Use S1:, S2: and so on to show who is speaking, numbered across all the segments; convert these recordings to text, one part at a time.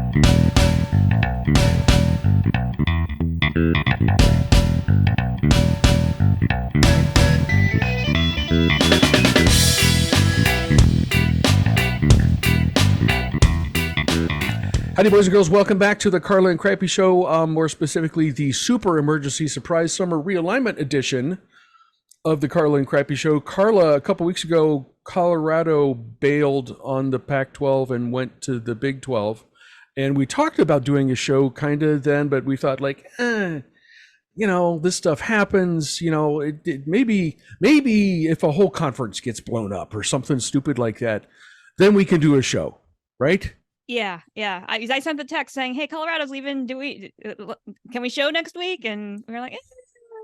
S1: Howdy, boys and girls. Welcome back to the Carla and Crappy Show, more specifically the Super Emergency Surprise Summer Realignment Edition of the Carla and Crappy Show. Carla, a couple weeks ago, Colorado bailed on the Pac-12 and went to the Big 12. And we talked about doing a show kind of then, but we thought like, this stuff happens, maybe if a whole conference gets blown up or something stupid like that, then we can do a show, right?
S2: Yeah. I sent the text saying, "Hey, Colorado's leaving. Can we show next week?" And we were like,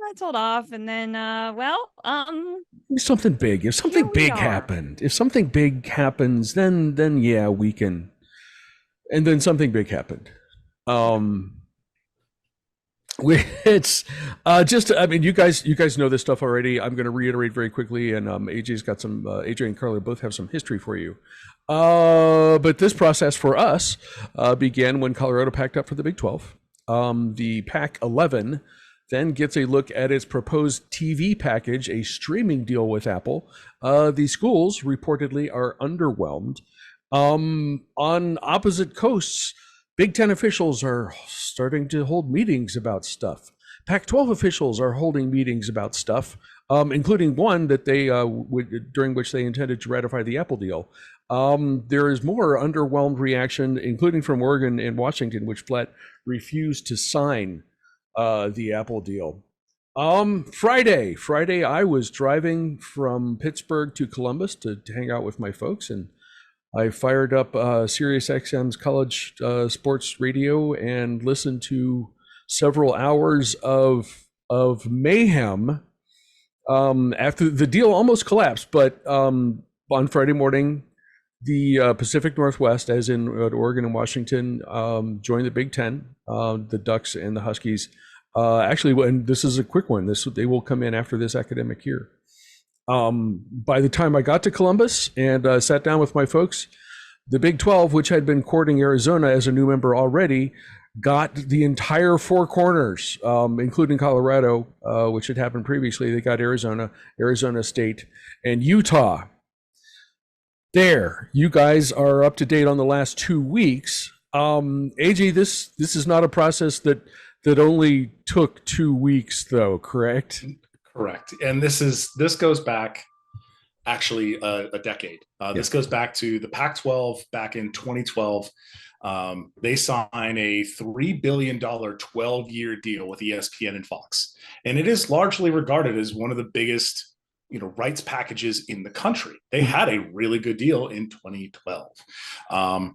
S2: let's hold off. And then,
S1: something big. If something big happens, then yeah, we can. And then something big happened. It's you guys know this stuff already. I'm going to reiterate very quickly, and AJ's got some. AJ and Carla both have some history for you. But this process for us began when Colorado packed up for the Big 12. The Pac-11 then gets a look at its proposed TV package, a streaming deal with Apple. The schools reportedly are underwhelmed. On opposite coasts, Big Ten officials are starting to hold meetings about stuff. Pac-12 officials are holding meetings about stuff, including one that they during which they intended to ratify the Apple deal. There is more underwhelmed reaction, including from Oregon and Washington, which flat refused to sign the Apple deal. Friday, I was driving from Pittsburgh to Columbus to hang out with my folks, and I fired up Sirius XM's college sports radio and listened to several hours of mayhem after the deal almost collapsed. But on Friday morning, the Pacific Northwest, as in Oregon and Washington, joined the Big Ten. The Ducks and the Huskies. Actually, and this is a quick one. They will come in after this academic year. By the time I got to Columbus and sat down with my folks, the Big 12, which had been courting Arizona as a new member already, got the entire four corners, including Colorado, which had happened previously. They got Arizona State, and Utah. There, you guys are up to date on the last 2 weeks. AJ, this is not a process that only took 2 weeks, though, correct?
S3: Correct. And this goes back actually a decade. This goes back to the Pac-12 back in 2012. They signed a $3 billion 12-year deal with ESPN and Fox. And it is largely regarded as one of the biggest rights packages in the country. They had a really good deal in 2012. But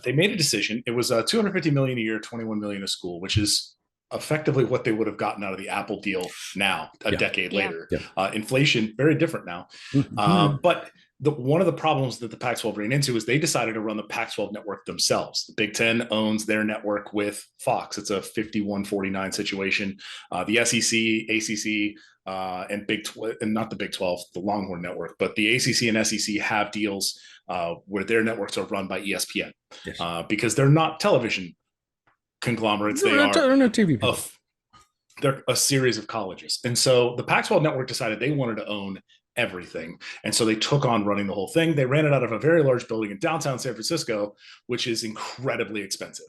S3: they made a decision. It was $250 million a year, $21 million a school, which is effectively what they would have gotten out of the Apple deal now, a decade later. Yeah. Inflation, very different now. But one of the problems that the Pac-12 ran into is they decided to run the Pac-12 network themselves. The Big Ten owns their network with Fox. It's a 51-49 situation. The SEC, ACC, and not the Big 12, the Longhorn Network, but the ACC and SEC have deals where their networks are run by ESPN. Yes. Because they're not television conglomerates. They're not TV. They're a series of colleges. And so the Pac-12 network decided they wanted to own everything. And so they took on running the whole thing. They ran it out of a very large building in downtown San Francisco, which is incredibly expensive.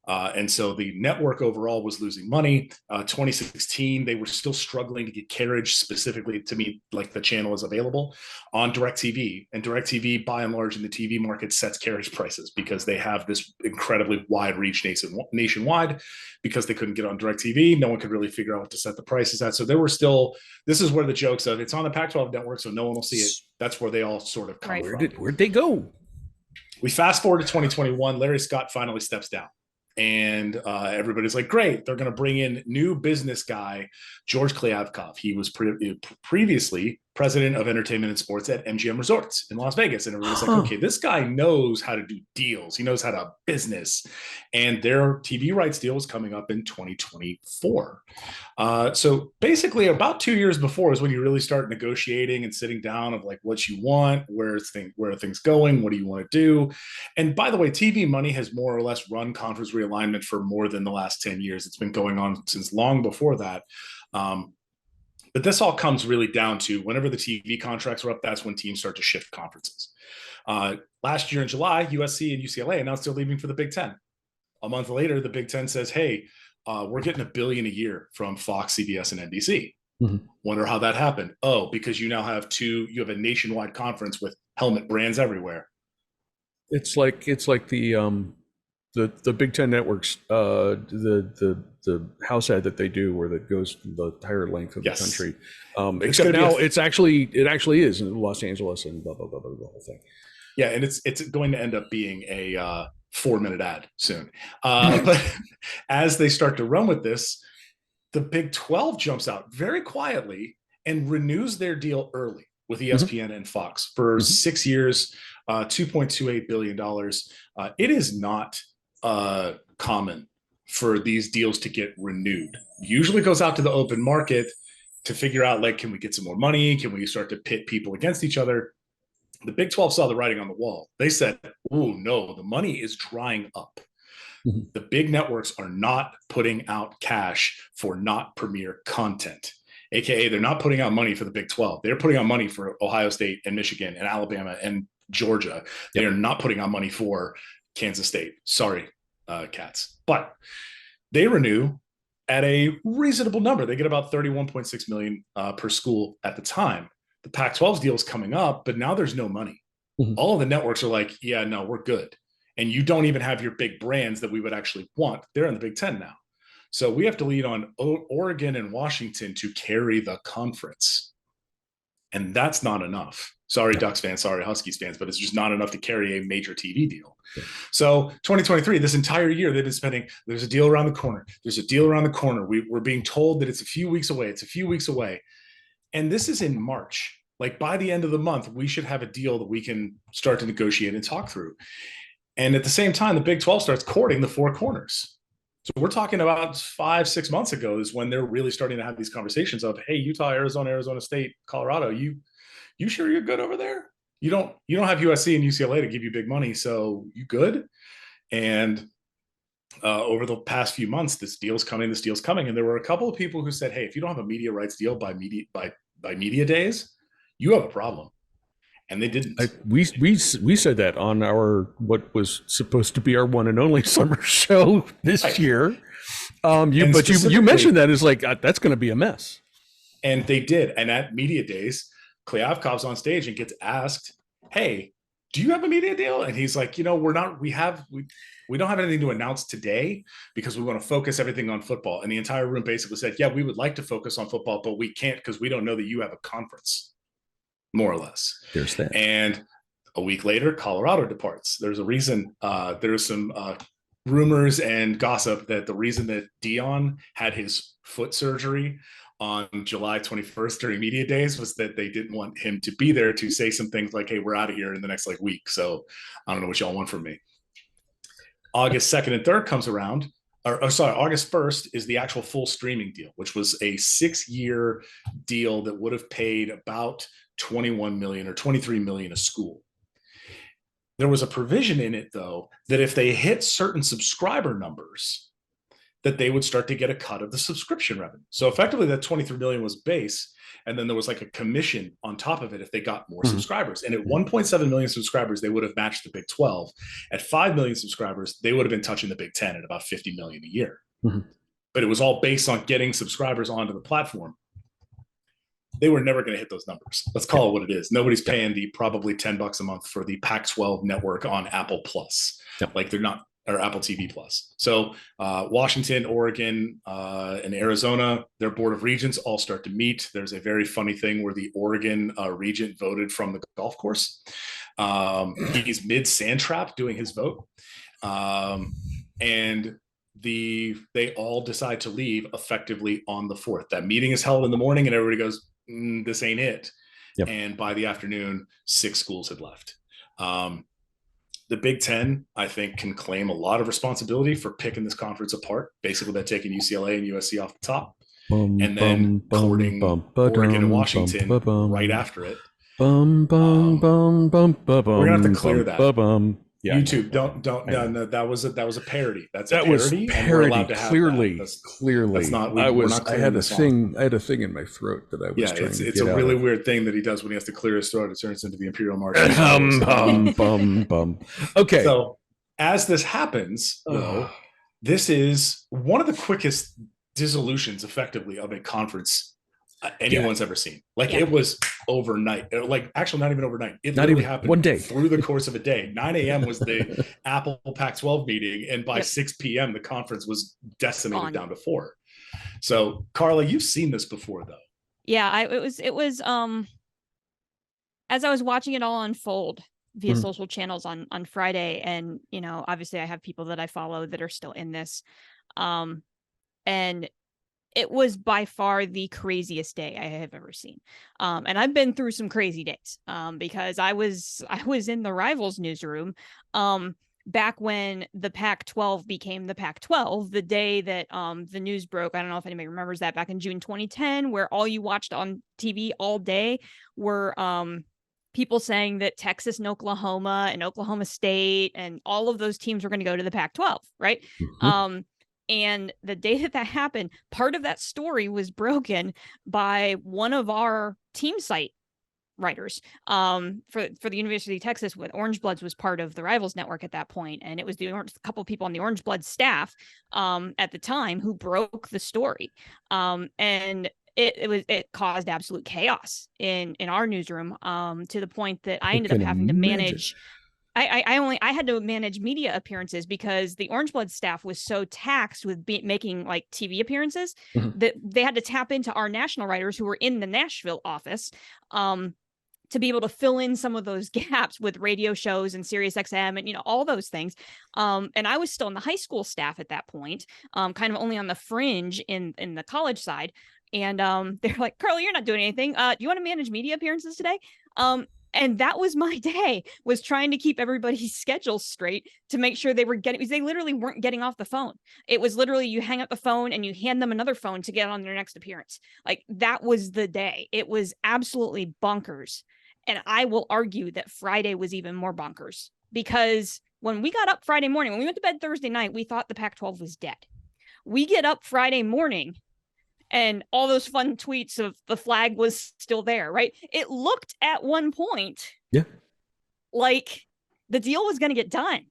S3: And so the network overall was losing money. 2016, they were still struggling to get carriage specifically to meet like the channel is available on DirecTV. And DirecTV, by and large, in the TV market sets carriage prices because they have this incredibly wide reach nationwide because they couldn't get on DirecTV. No one could really figure out what to set the prices at. So there were still, this is where the jokes of it's on the Pac-12 network, so no one will see it. That's where they all sort of come from.
S1: Where'd they go?
S3: We fast forward to 2021, Larry Scott finally steps down. And everybody's like, great, they're going to bring in new business guy, George Klyavkov. He was previously president of entertainment and sports at MGM Resorts in Las Vegas. And everybody's like, okay, this guy knows how to do deals. He knows how to business. And their TV rights deal was coming up in 2024. So basically about 2 years before is when you really start negotiating and sitting down of like what you want, where are things going, what do you want to do? And by the way, TV money has more or less run conference realignment for more than the last 10 years. It's been going on since long before that. But this all comes really down to whenever the TV contracts are up, that's when teams start to shift conferences. Last year in July, USC and UCLA announced they're leaving for the Big Ten. A month later, the Big Ten says, hey, we're getting $1 billion a year from Fox, CBS, and NBC. Mm-hmm. Wonder how that happened. Oh, because you now have you have a nationwide conference with helmet brands everywhere.
S1: It's like the Big Ten networks, the house ad that they do where that goes the entire length of the country. Except now it actually is in Los Angeles and blah, blah, blah, blah, the whole thing.
S3: Yeah. And it's going to end up being a 4-minute ad soon. But as they start to run with this, the Big 12 jumps out very quietly and renews their deal early with ESPN and Fox for 6 years, $2.28 billion. It is not common for these deals to get renewed. Usually goes out to the open market to figure out, like, can we get some more money? Can we start to pit people against each other? The Big 12 saw the writing on the wall. They said, oh, no, the money is drying up. Mm-hmm. The big networks are not putting out cash for not premier content. AKA, they're not putting out money for the Big 12. They're putting out money for Ohio State and Michigan and Alabama and Georgia. They are not putting out money for Kansas State. Sorry, Cats. But they renew at a reasonable number. They get about $31.6 million per school at the time. The Pac-12's deal is coming up, but now there's no money. Mm-hmm. All of the networks are like, yeah, no, we're good. And you don't even have your big brands that we would actually want. They're in the Big Ten now. So we have to lean on Oregon and Washington to carry the conference. And that's not enough. Sorry, Ducks fans, sorry, Huskies fans, but it's just not enough to carry a major TV deal. Yeah. So 2023, this entire year, they've been spending, there's a deal around the corner. There's a deal around the corner. We're being told that it's a few weeks away. It's a few weeks away. And this is in March. Like by the end of the month, we should have a deal that we can start to negotiate and talk through. And at the same time, the Big 12 starts courting the four corners. So we're talking about 5-6 months ago is when they're really starting to have these conversations of, hey, Utah, Arizona State, Colorado, you sure you're good over there? You don't have USC and UCLA to give you big money, so you good? And over the past few months, this deal's coming. And there were a couple of people who said, hey, if you don't have a media rights deal by media days, you have a problem. And they didn't.
S1: We said that on our what was supposed to be our one and only summer show this year. You mentioned that as like that's going to be a mess.
S3: And they did. And at media days, Klyavkov's on stage and gets asked, "Hey, do you have a media deal?" And he's like, "We don't have anything to announce today because we want to focus everything on football." And the entire room basically said, "Yeah, we would like to focus on football, but we can't because we don't know that you have a conference." More or less.
S1: There's that.
S3: And a week later, Colorado departs. There's a reason. There's some rumors and gossip that the reason that Dion had his foot surgery on July 21st during media days was that they didn't want him to be there to say some things like, hey, we're out of here in the next week. So I don't know what y'all want from me. August 2nd and 3rd comes around. August 1st is the actual full streaming deal, which was a 6-year deal that would have paid about $21 million or $23 million a school. There was a provision in it, though, that if they hit certain subscriber numbers, that they would start to get a cut of the subscription revenue. So effectively, that $23 million was base, and then there was like a commission on top of it if they got more subscribers. And at 1.7 million subscribers, they would have matched the Big 12. At 5 million subscribers, they would have been touching the Big 10 at about $50 million a year. Mm-hmm. But it was all based on getting subscribers onto the platform. They were never going to hit those numbers. Let's call it what it is. Nobody's paying the probably $10 a month for the Pac-12 network on Apple Plus. Yep. Like they're not, or Apple TV Plus. So Washington, Oregon, and Arizona, their board of regents all start to meet. There's a very funny thing where the Oregon regent voted from the golf course. He's mid sand trap doing his vote. And they all decide to leave effectively on the 4th. That meeting is held in the morning and everybody goes, this ain't it.
S1: Yep.
S3: And by the afternoon, 6 schools had left. The Big Ten, I think, can claim a lot of responsibility for picking this conference apart. Basically, they're taking UCLA and USC off the top, and then courting Oregon and Washington right after it. We're gonna have to clear that.
S1: Yeah,
S3: YouTube, don't. No, that was a parody. That's a parody.
S1: Was parody. Clearly.
S3: That's not.
S1: I had a thing. I had a thing in my throat that I was trying to get
S3: it's a really weird thing that he does when he has to clear his throat. It turns into the Imperial March.
S1: Okay.
S3: So as this happens, though, this is one of the quickest dissolutions, effectively, of a conference anyone's ever seen. Like it was overnight. Like actually not even overnight. It literally happened
S1: one day
S3: through the course of a day. 9 a.m. was the Apple Pac-12 meeting, and by 6 p.m. the conference was decimated down to 4. So Carla, you've seen this before, though.
S2: Yeah, it was as I was watching it all unfold via social channels on Friday, and obviously I have people that I follow that are still in this, and it was by far the craziest day I have ever seen. And I've been through some crazy days because I was in the Rivals newsroom back when the Pac-12 became the Pac-12, the day that the news broke. I don't know if anybody remembers that, back in June 2010, where all you watched on TV all day were people saying that Texas and Oklahoma State and all of those teams were going to go to the Pac-12, right? And the day that happened, part of that story was broken by one of our team site writers for the University of Texas. With Orange Bloods was part of the Rivals network at that point, and it was a couple of people on the Orange Blood staff at the time who broke the story, and it caused absolute chaos in our newsroom to the point that I ended up having to manage. I had to manage media appearances because the Orange Blood staff was so taxed with making like TV appearances that they had to tap into our national writers who were in the Nashville office to be able to fill in some of those gaps with radio shows and Sirius XM and all those things. And I was still in the high school staff at that point, kind of only on the fringe in the college side. And they're like, "Carly, you're not doing anything. Do you want to manage media appearances today?" And that was my day, was trying to keep everybody's schedules straight to make sure they literally weren't getting off the phone. It was literally, you hang up the phone and you hand them another phone to get on their next appearance. Like, that was the day. It was absolutely bonkers. And I will argue that Friday was even more bonkers, because when we got up Friday morning, when we went to bed Thursday night, we thought the Pac-12 was dead. We get up Friday morning and all those fun tweets of the flag was still there, right? It looked at one point like the deal was going to get done.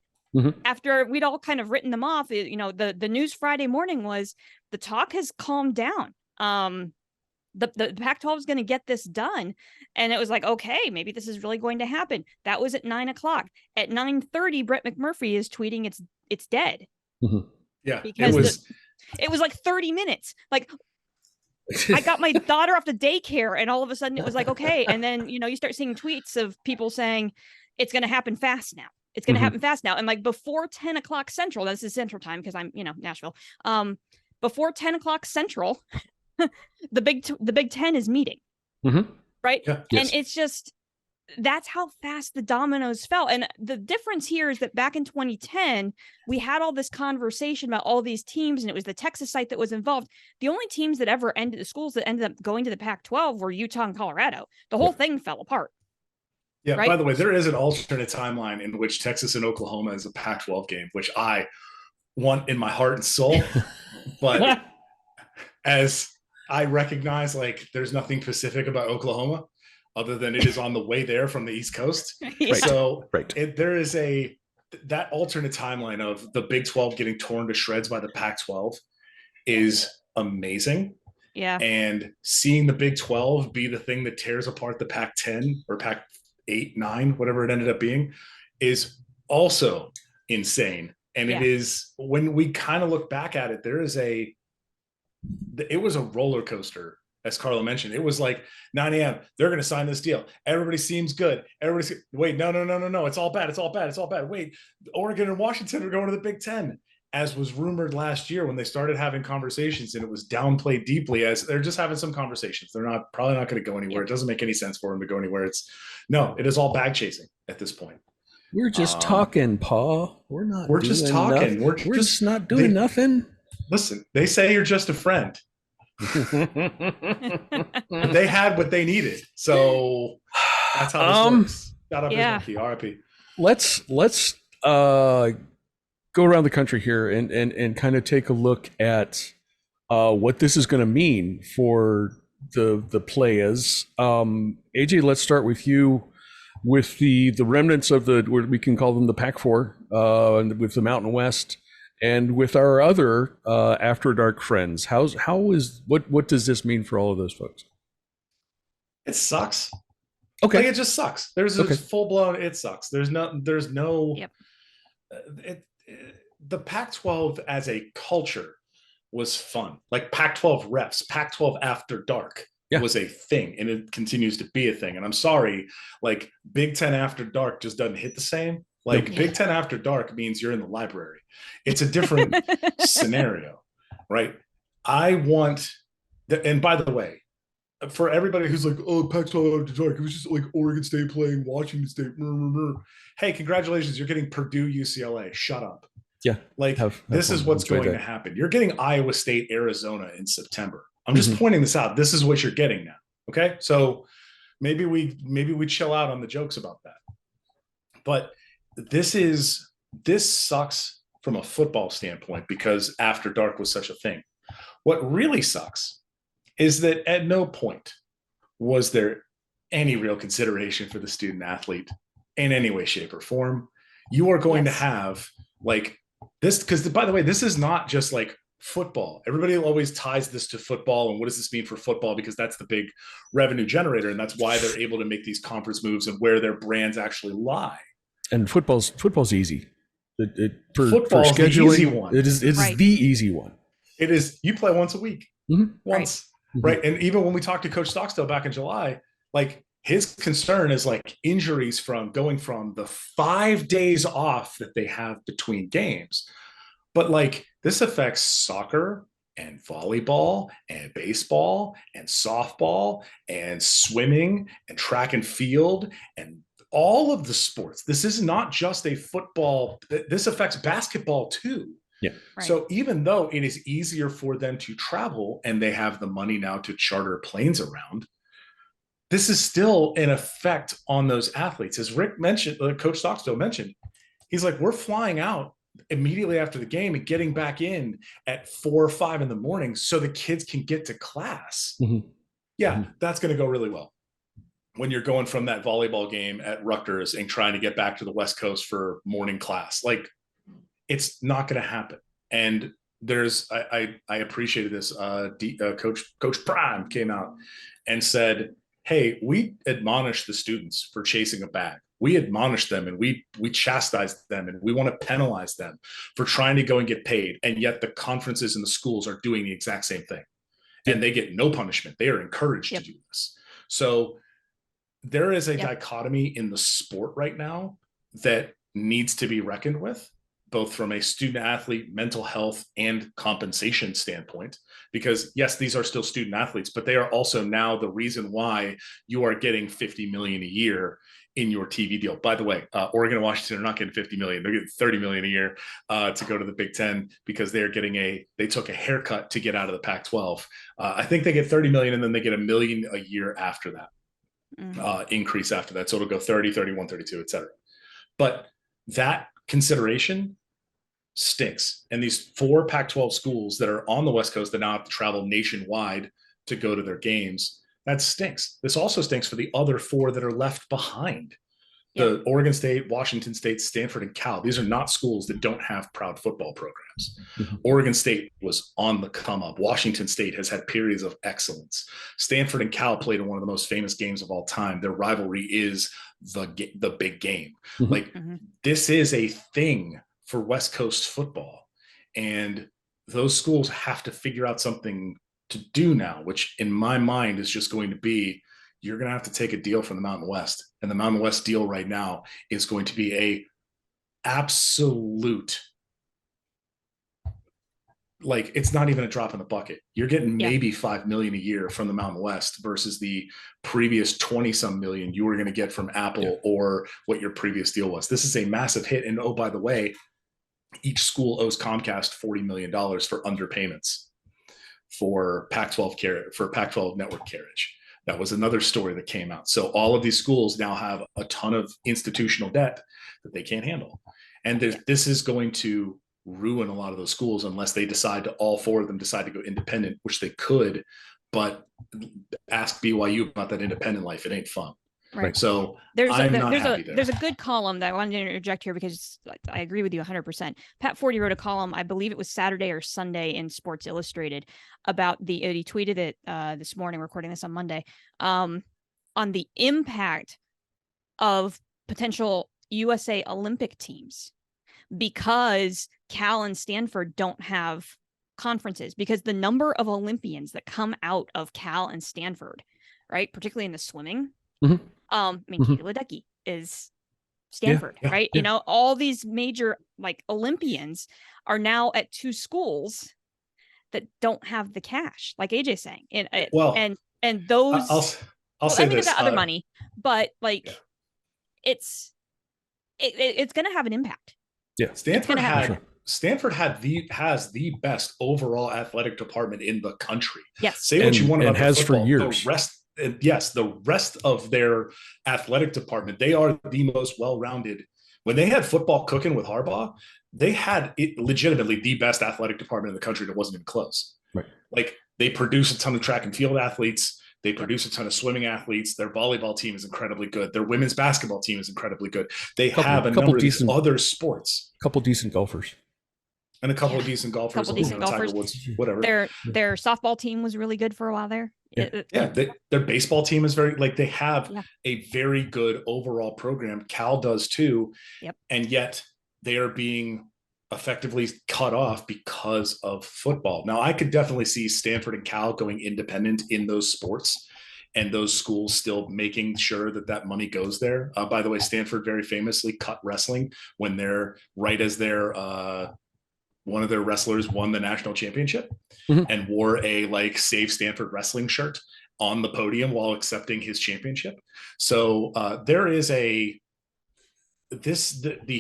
S2: After we'd all kind of written them off. The news Friday morning was the talk has calmed down. The Pac-12 is going to get this done. And it was like, okay, maybe this is really going to happen. That was at 9:00. At 9:30, Brett McMurphy is tweeting it's dead.
S3: Yeah,
S2: because it was like 30 minutes. Like, I got my daughter off to daycare, and all of a sudden it was like, okay. And then, you start seeing tweets of people saying it's going to happen fast now. It's going to happen fast now. And like before 10:00 Central, this is Central time because I'm, Nashville. Before 10:00 Central, the Big Ten is meeting. Right.
S3: Yeah.
S2: And it's just, that's how fast the dominoes fell. And the difference here is that back in 2010, we had all this conversation about all these teams, and it was the Texas site that was involved. The only teams that ever ended, the schools that ended up going to the Pac-12, were Utah and Colorado. The whole thing fell apart.
S3: Yeah.
S2: Right?
S3: By the way, there is an alternate timeline in which Texas and Oklahoma is a Pac-12 game, which I want in my heart and soul. But as I recognize, like, there's nothing Pacific about Oklahoma other than it is on the way there from the East Coast. So there is that alternate timeline of the Big 12 getting torn to shreds by the Pac-12 is amazing.
S2: Yeah.
S3: And seeing the Big 12 be the thing that tears apart the Pac-10 or Pac-8, 9, whatever it ended up being, is also insane. And it is, when we kind of look back at it, it was a roller coaster. As Carla mentioned, it was like 9 a.m. They're going to sign this deal. Everybody seems good. Wait, no. It's all bad. Wait, Oregon and Washington are going to the Big Ten. as was rumored last year when they started having conversations, and it was downplayed deeply as they're just having some conversations. They're probably not going to go anywhere. It doesn't make any sense for them to go anywhere. It is all bag chasing at this point.
S1: We're just talking, Paul.
S3: We're just talking.
S1: We're just not doing nothing.
S3: Listen, they say you're just a friend. They had what they needed. So that's how this works. Shout out to RIP.
S1: Let's go around the country here and kind of take a look at what this is going to mean for the players. AJ, let's start with you with the remnants of we can call them the Pac-4, with the Mountain West, and with our other After Dark friends. What does this mean for all of those folks?
S3: It sucks.
S1: Okay.
S3: Like, it just sucks. There's a full blown, it sucks. There's no,
S2: yep.
S3: The Pac-12 as a culture was fun. Like Pac-12 refs, Pac-12 After Dark was a thing, and it continues to be a thing. And I'm sorry, like Big Ten After Dark just doesn't hit the same. Like Big Ten After Dark means you're in the library. It's a different scenario, right? I want, and by the way, for everybody who's like, oh, Pac-12 After Dark, it was just like Oregon State playing Washington State. Hey, congratulations, you're getting Purdue, UCLA. Shut up.
S1: Yeah.
S3: Like, this is what's going to happen. You're getting Iowa State, Arizona in September. I'm just pointing this out. This is what you're getting now. Okay. So maybe we chill out on the jokes about that. But this sucks from a football standpoint because After Dark was such a thing. What really sucks is that at no point was there any real consideration for the student athlete in any way, shape, or form. You are going to have like this, because by the way, this is not just like football. Everybody always ties this to football and what does this mean for football, because that's the big revenue generator, and that's why they're able to make these conference moves and where their brands actually lie. And
S1: football's easy.
S3: Football's for scheduling, the easy one.
S1: It is the easy one.
S3: It is. You play once a week, once, right? And even when we talked to Coach Stockstill back in July, like his concern is like injuries from going from the 5 days off that they have between games. But like this affects soccer and volleyball and baseball and softball and swimming and track and field and all of the sports. This is not just a football. This affects basketball too.
S1: Yeah.
S2: Right.
S3: So even though it is easier for them to travel and they have the money now to charter planes around, this is still an effect on those athletes. As Rick mentioned, Coach Stockstill mentioned, he's like, we're flying out immediately after the game and getting back in at 4 or 5 in the morning so the kids can get to class. That's going to go really well when you're going from that volleyball game at Rutgers and trying to get back to the West Coast for morning class. Like, it's not going to happen. And there's, I appreciated this. Coach Prime came out and said, hey, we admonish the students for chasing a bag. We admonish them and we chastise them and we want to penalize them for trying to go and get paid. And yet the conferences and the schools are doing the exact same thing. And they get no punishment. They are encouraged to do this. So there is a dichotomy in the sport right now that needs to be reckoned with, both from a student athlete, mental health, and compensation standpoint. Because yes, these are still student athletes, but they are also now the reason why you are getting $50 million a year in your TV deal. By the way, Oregon and Washington are not getting $50 million. They're getting $30 million a year to go to the Big Ten because they took a haircut to get out of the Pac-12. I think they get $30 million and then they get $1 million a year after that, increase after that. So it'll go 30, 31, 32, et cetera. But that consideration stinks. And these 4 Pac-12 schools that are on the West Coast that now have to travel nationwide to go to their games, that stinks. This also stinks for the other 4 that are left behind. The Oregon State, Washington State, Stanford, and Cal. These are not schools that don't have proud football programs. Oregon State was on the come up. Washington State has had periods of excellence. Stanford and Cal played in one of the most famous games of all time. Their rivalry is the big game. This is a thing for West Coast football. And those schools have to figure out something to do now, which in my mind is just going to be, you're going to have to take a deal from the Mountain West. And the Mountain West deal right now is going to be a absolute like it's not even a drop in the bucket. You're getting maybe 5 million a year from the Mountain West versus the previous 20 some million you were going to get from Apple or what your previous deal was. This is a massive hit. And oh, by the way, each school owes Comcast $40 million for underpayments for Pac-12 network carriage. That was another story that came out. So all of these schools now have a ton of institutional debt that they can't handle. And this is going to ruin a lot of those schools unless they decide to, all four of them decide to go independent, which they could, but ask BYU about that independent life. It ain't fun.
S2: Right.
S3: So there's
S2: a good column that I wanted to interject here because I agree with you 100%. Pat Forty wrote a column, I believe it was Saturday or Sunday in Sports Illustrated about he tweeted it this morning, recording this on Monday, on the impact of potential USA Olympic teams because Cal and Stanford don't have conferences, because the number of Olympians that come out of Cal and Stanford, right, particularly in the swimming.
S1: Mm-hmm.
S2: I mean, Katie Ledecky is Stanford, right? You know, all these major like Olympians are now at two schools that don't have the cash, like AJ's saying. And those,
S3: I'll say
S2: this,
S3: they've got
S2: other money, but like it's going to have an impact.
S1: Yeah,
S3: Stanford has the best overall athletic department in the country.
S2: Yes,
S3: say what you want about
S1: has
S3: football,
S1: for years.
S3: The rest of their athletic department, they are the most well-rounded. When they had football cooking with Harbaugh, they had legitimately the best athletic department in the country that wasn't even close.
S1: Right.
S3: Like they produce a ton of track and field athletes. They produce a ton of swimming athletes. Their volleyball team is incredibly good. Their women's basketball team is incredibly good. They have a number of these other sports.
S1: A couple decent golfers.
S3: And a couple of decent golfers. Tiger Woods, whatever.
S2: Their softball team was really good for a while there.
S3: Their baseball team is they have a very good overall program. Cal does too.
S2: Yep.
S3: And yet they are being effectively cut off because of football. Now, I could definitely see Stanford and Cal going independent in those sports and those schools still making sure that money goes there. By the way, Stanford very famously cut wrestling when one of their wrestlers won the national championship and wore a Save Stanford wrestling shirt on the podium while accepting his championship. So there is the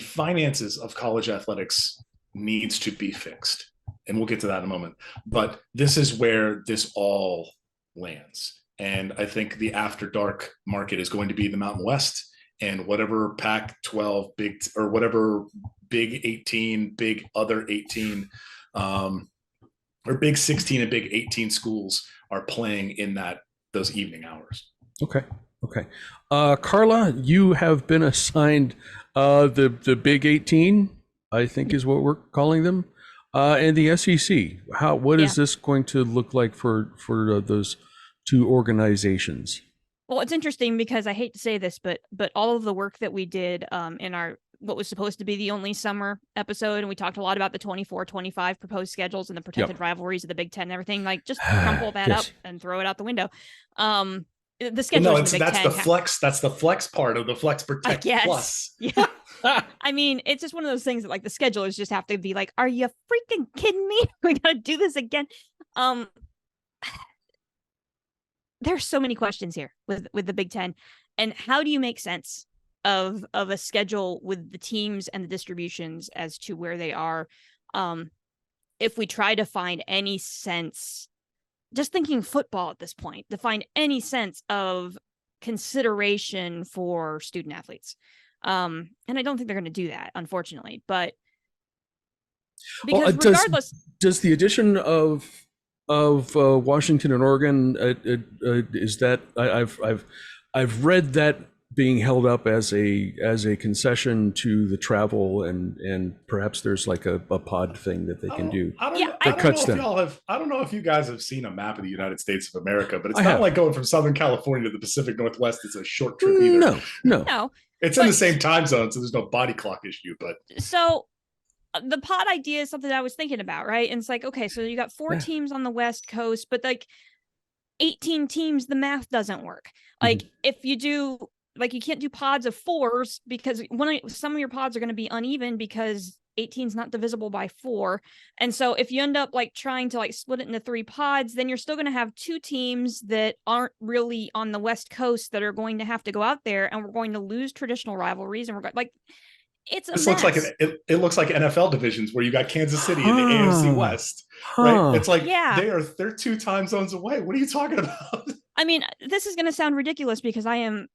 S3: finances of college athletics needs to be fixed. And we'll get to that in a moment. But this is where this all lands. And I think the after dark market is going to be the Mountain West and whatever Pac-12 whatever Big 18, Big Other 18, or Big 16 and Big 18 schools are playing in those evening hours.
S1: Okay. Carla, you have been assigned the Big 18, I think is what we're calling them, and the SEC. What is this going to look like for those two organizations?
S2: Well, it's interesting because I hate to say this, but all of the work that we did in our what was supposed to be the only summer episode, and we talked a lot about the 24-25 proposed schedules and the protected rivalries of the Big Ten and everything. Like, just crumple that up and throw it out the window. The schedule.
S3: No, that's the flex. That's the flex part of the Flex Protect Plus.
S2: Yeah. I mean, it's just one of those things that like the schedulers just have to be like, "Are you freaking kidding me? We got to do this again." There's so many questions here with the Big Ten, and how do you make sense of a schedule with the teams and the distributions as to where they are? If we try to find any sense, just thinking football at this point, to find any sense of consideration for student athletes. And I don't think they're going to do that, unfortunately, but because regardless,
S1: does the addition of Washington and Oregon is that I've read that being held up as a concession to the travel and perhaps there's like a pod thing that they can do.
S3: I don't know if you guys have seen a map of the United States of America, but it's not like going from Southern California to the Pacific Northwest. It's a short trip either.
S1: No.
S3: It's in the same time zone, so there's no body clock issue. But
S2: so the pod idea is something I was thinking about, right? And it's like, okay, so you got 4 teams on the West Coast, but like 18 teams, the math doesn't work. Like if you do, like you can't do pods of 4s because some of your pods are going to be uneven because 18 is not divisible by 4. And so if you end up like trying to like split it into 3 pods, then you're still going to have 2 teams that aren't really on the West Coast that are going to have to go out there, and we're going to lose traditional rivalries. And we're like, it's a
S3: This
S2: mess.
S3: looks like it looks like NFL divisions where you got Kansas City in the AFC West, right? It's like they're 2 time zones away. What are you talking about?
S2: I mean, this is going to sound ridiculous because I'm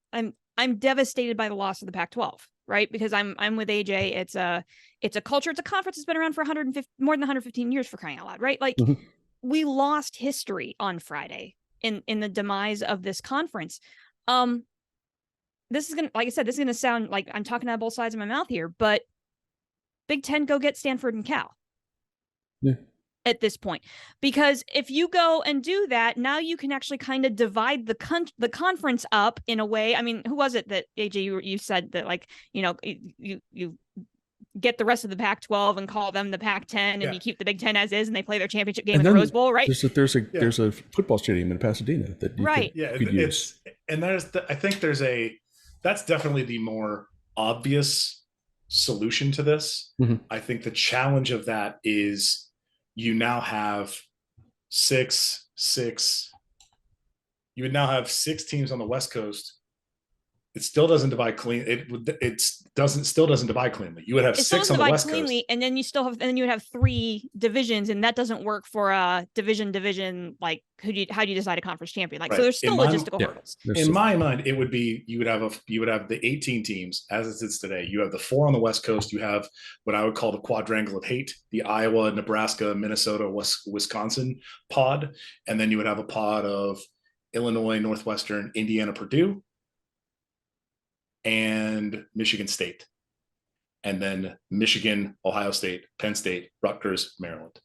S2: devastated by the loss of the Pac-12, right? Because I'm with AJ. It's a culture. It's a conference that's been around for more than 115 years, for crying out loud, right? Like we lost history on Friday in the demise of this conference. This is going to, like I said, this is going to sound like I'm talking out of both sides of my mouth here, but Big Ten, go get Stanford and Cal.
S1: Yeah.
S2: At this point, because if you go and do that, now you can actually kind of divide the conference up in a way. I mean, who was it that AJ you said that, like, you know, you get the rest of the Pac-12 and call them the Pac-10, and you keep the Big Ten as is, and they play their championship game in the Rose Bowl, right?
S1: There's a football stadium in Pasadena that you could use.
S3: And I think that's definitely the more obvious solution to this. I think the challenge of that is you now have 6 teams on the West Coast. It still doesn't divide clean. It still doesn't divide cleanly. You would have 6 on the West Coast,
S2: and then you would have 3 divisions, and that doesn't work for a division. Like, how do you decide a conference champion? Like, right. So there's still logistical hurdles.
S3: In my mind, it would be you would have the 18 teams as it sits today. You have the 4 on the West Coast. You have what I would call the quadrangle of hate: the Iowa, Nebraska, Minnesota, Wisconsin pod, and then you would have a pod of Illinois, Northwestern, Indiana, Purdue, and Michigan State, and then Michigan, Ohio State, Penn State, Rutgers, Maryland.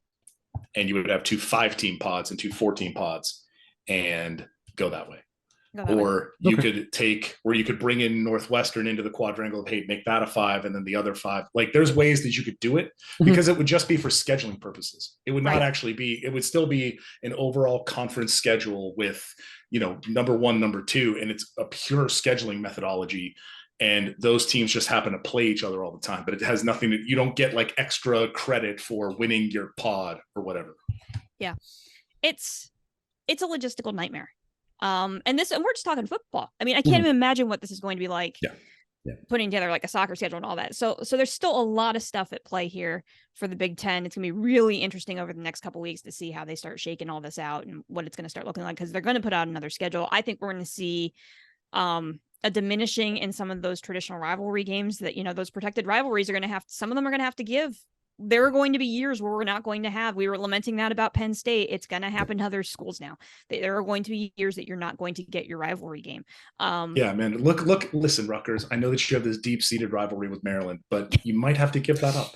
S3: And you would have 2 5-team pods and 2 4-team pods and go that way. You could bring in Northwestern into the quadrangle of hate, make that a 5, and then the other 5. Like, there's ways that you could do it, because it would just be for scheduling purposes. It would not actually be, it would still be an overall conference schedule with, number 1, number 2, and it's a pure scheduling methodology. And those teams just happen to play each other all the time, but it has nothing you don't get like extra credit for winning your pod or whatever.
S2: Yeah. It's a logistical nightmare. And we're just talking football. I mean, I can't even imagine what this is going to be like. Putting together like a soccer schedule and all that. So there's still a lot of stuff at play here for the Big Ten. It's going to be really interesting over the next couple of weeks to see how they start shaking all this out and what it's going to start looking like, because they're going to put out another schedule. I think we're going to see a diminishing in some of those traditional rivalry games that, those protected rivalries are going to have, some of them are going to have to give. There are going to be years where we're not going to have, we were lamenting that about Penn State. It's going to happen to other schools now. There are going to be years that you're not going to get your rivalry game.
S3: Yeah, man. Listen, Rutgers, I know that you have this deep-seated rivalry with Maryland, but you might have to give that up.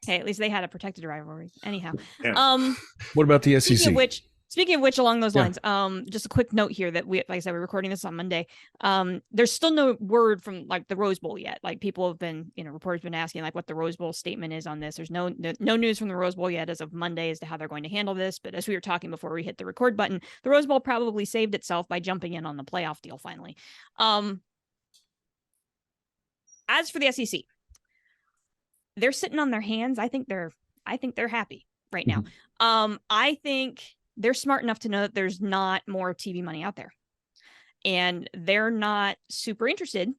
S2: Hey, at least they had a protected rivalry. Anyhow.
S3: Yeah.
S1: What about the SEC?
S2: Speaking of which, along those lines, just a quick note here that like I said, we're recording this on Monday. There's still no word from like the Rose Bowl yet. Like, people have been, reporters been asking like what the Rose Bowl statement is on this. There's no news from the Rose Bowl yet as of Monday as to how they're going to handle this. But as we were talking before we hit the record button, the Rose Bowl probably saved itself by jumping in on the playoff deal finally. As for the SEC, they're sitting on their hands. I think they're happy right now. I think they're smart enough to know that there's not more TV money out there, and they're not super interested.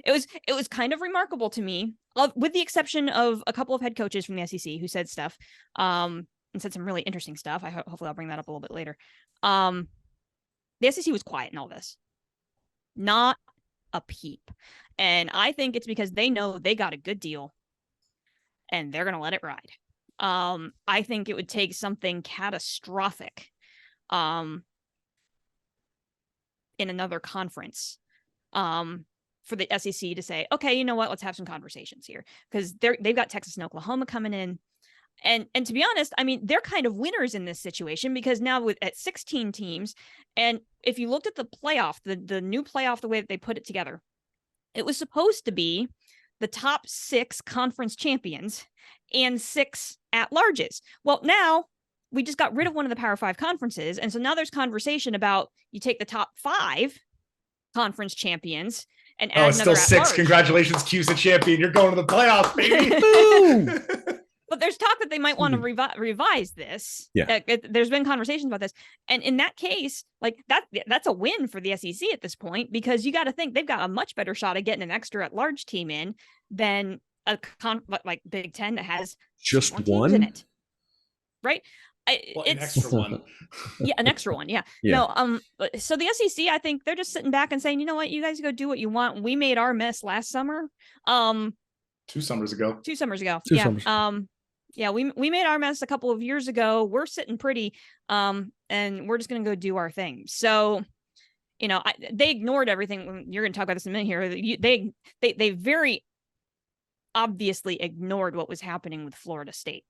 S2: It was kind of remarkable to me, with the exception of a couple of head coaches from the SEC who said stuff, and said some really interesting stuff. Hopefully I'll bring that up a little bit later. The SEC was quiet in all this, not a peep. And I think it's because they know they got a good deal and they're going to let it ride. I think it would take something catastrophic in another conference for the SEC to say, okay, you know what, let's have some conversations here, because they've got Texas and Oklahoma coming in. And to be honest, I mean, they're kind of winners in this situation, because now at 16 teams, and if you looked at the playoff, the new playoff, the way that they put it together, it was supposed to be the top 6 conference champions and 6 at-larges. Well, now we just got rid of one of the Power 5 conferences. And so now there's conversation about, you take the top 5 conference champions and
S3: Oh,
S2: add
S3: it's still
S2: another
S3: 6.
S2: at-large.
S3: Congratulations, Q's the champion. You're going to the playoffs, baby.
S2: But there's talk that they might want to revise this.
S1: Yeah.
S2: There's been conversations about this. And in that case, like that's a win for the SEC at this point, because you got to think they've got a much better shot at getting an extra at-large team in than like Big Ten that has
S1: just
S2: more
S1: one
S2: teams in it. Right?
S3: An extra one.
S2: Yeah, an extra one. Yeah. No, so the SEC, I think they're just sitting back and saying, you know what, you guys go do what you want. We made our mess last summer.
S3: 2 summers ago.
S2: 2 summers ago.
S1: Two
S2: yeah.
S1: summers.
S2: Yeah, we made our mess a couple of years ago. We're sitting pretty, and we're just going to go do our thing. So, you know, they ignored everything. You're going to talk about this in a minute here. They very obviously ignored what was happening with Florida State,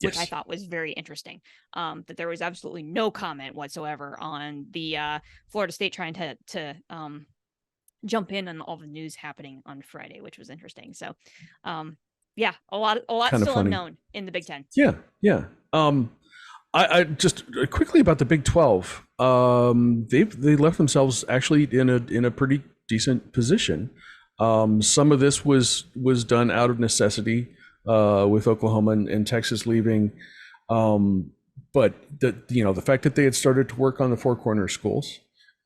S2: which I thought was very interesting. That there was absolutely no comment whatsoever on the Florida State trying to jump in on all the news happening on Friday, which was interesting. So, yeah, a lot
S1: Kind of
S2: still
S1: funny.
S2: unknown in the Big Ten.
S1: Yeah. I just quickly about the Big 12. They left themselves actually in a pretty decent position. Some of this was done out of necessity, with Oklahoma and Texas leaving. But the fact that they had started to work on the Four Corner schools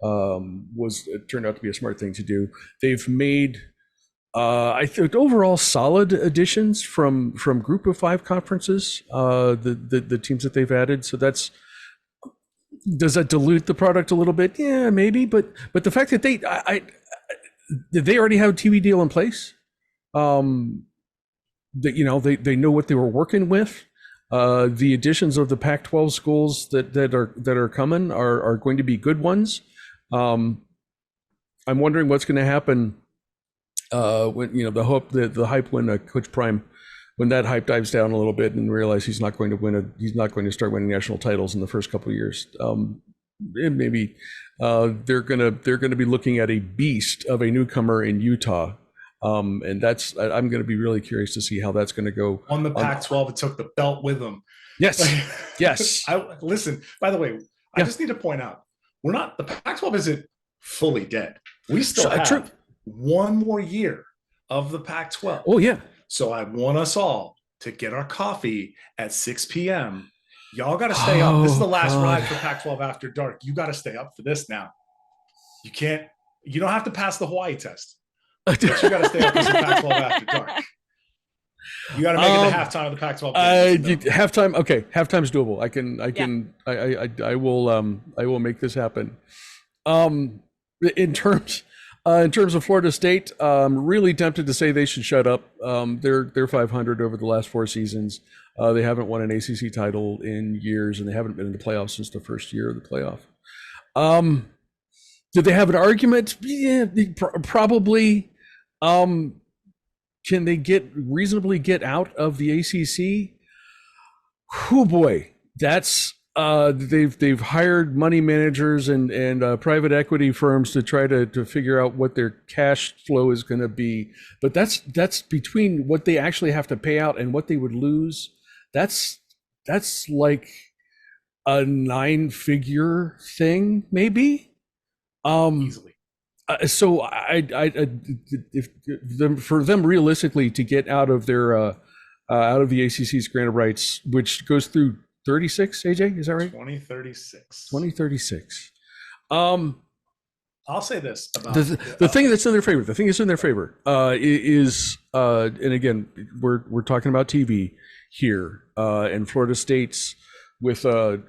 S1: it turned out to be a smart thing to do. They've made I think overall solid additions from Group of 5 conferences. The teams that they've added. So does that dilute the product a little bit? Yeah, maybe. But the fact that they already have a TV deal in place. That they know what they were working with. The additions of the Pac-12 schools that are coming are going to be good ones. I'm wondering what's going to happen when the hype when Coach Prime, when that hype dives down a little bit and realize he's not going to start winning national titles in the first couple of years. Maybe they're gonna be looking at a beast of a newcomer in Utah. And I'm going to be really curious to see how that's going to go.
S3: On the Pac-12, it took the belt with them.
S1: Yes. Yes.
S3: Listen, by the the way, I just need to point out, the Pac-12 isn't fully dead. We still have one more year of the Pac-12.
S1: Oh, yeah.
S3: So I want us all to get our coffee at 6 p.m. Y'all got to stay up. This is the last ride for Pac-12 After Dark. You got to stay up for this now. You don't have to pass the Hawaii test. But you got to stay up for some Pac-12 After Dark. You got to make it the halftime of the Pac-12 game.
S1: Halftime, okay. Halftime's doable. I will make this happen. In terms of Florida State, really tempted to say they should shut up. They're 500 over the last 4 seasons. They haven't won an ACC title in years, and they haven't been in the playoffs since the first year of the playoff. Did they have an argument? Yeah, probably. Can they reasonably get out of the ACC? Oh boy, that's they've hired money managers and private equity firms to try to figure out what their cash flow is going to be. But that's between what they actually have to pay out and what they would lose. That's like a 9-figure thing, maybe.
S3: Easily.
S1: So for them realistically to get out of their out of the ACC's grant of rights, which goes through 36, AJ, is that right?
S3: 2036.
S1: 2036.
S3: I'll say this about
S1: the thing that's in their favor. The thing that's in their favor is and again we're talking about TV here, and Florida State's with a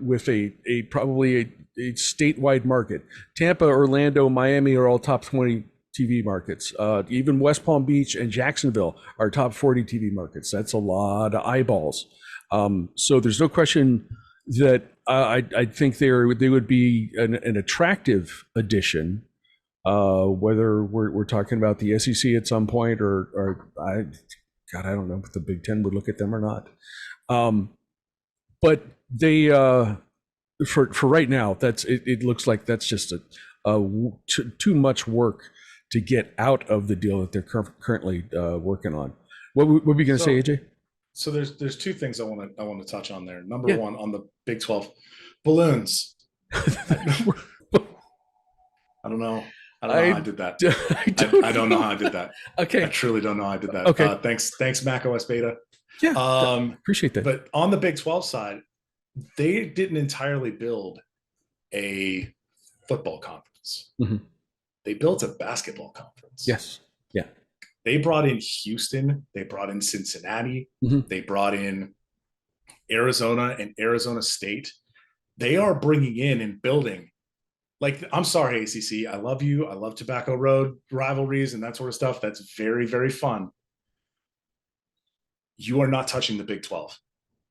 S1: probably a statewide market. Tampa, Orlando, Miami are all top 20 TV markets. Even West Palm Beach and Jacksonville are top 40 TV markets. That's a lot of eyeballs. So there's no question that I think they would be an attractive addition. Whether we're talking about the SEC at some point or I don't know if the Big Ten would look at them or not. But they for right now, it looks like that's just too much work to get out of the deal that they're currently working on. What were we going to say, AJ?
S3: So there's 2 things I want to touch on there. Number one, on the Big 12, balloons. I don't know. I don't know how I did that. I don't know how I did that. I
S1: Okay.
S3: truly don't know how I did that.
S1: I
S3: I don't know how I did that. I
S1: Okay.
S3: truly don't know how I did that.
S1: Okay.
S3: Thanks, Mac OS Beta.
S1: Yeah. Appreciate that.
S3: But on the Big 12 side, they didn't entirely build a football conference.
S1: Mhm.
S3: They built a basketball conference.
S1: Yes. Yeah.
S3: They brought in Houston. They brought in Cincinnati.
S1: Mhm.
S3: They brought in Arizona and Arizona State. They are bringing in and building. Like, I'm sorry, ACC. I love you. I love Tobacco Road rivalries and that sort of stuff. That's very, very fun. You are not touching the Big 12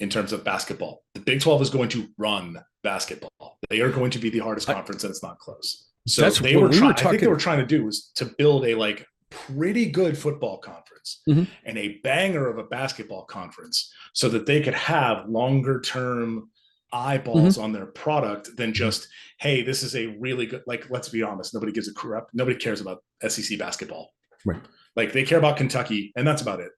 S3: in terms of basketball. The Big 12 is going to run basketball. They are going to be the hardest conference, and it's not close. So
S1: That's
S3: they
S1: what
S3: were
S1: we
S3: trying.
S1: were
S3: I think they
S1: talking-
S3: were trying to do was to build a like pretty good football conference
S1: Mhm.
S3: and a banger of a basketball conference, so that they could have longer term eyeballs on their product than just, hey, this is a really good, like, let's be honest, nobody gives a crap. Nobody cares about SEC basketball.
S1: Right.
S3: Like, they care about Kentucky, and that's about it.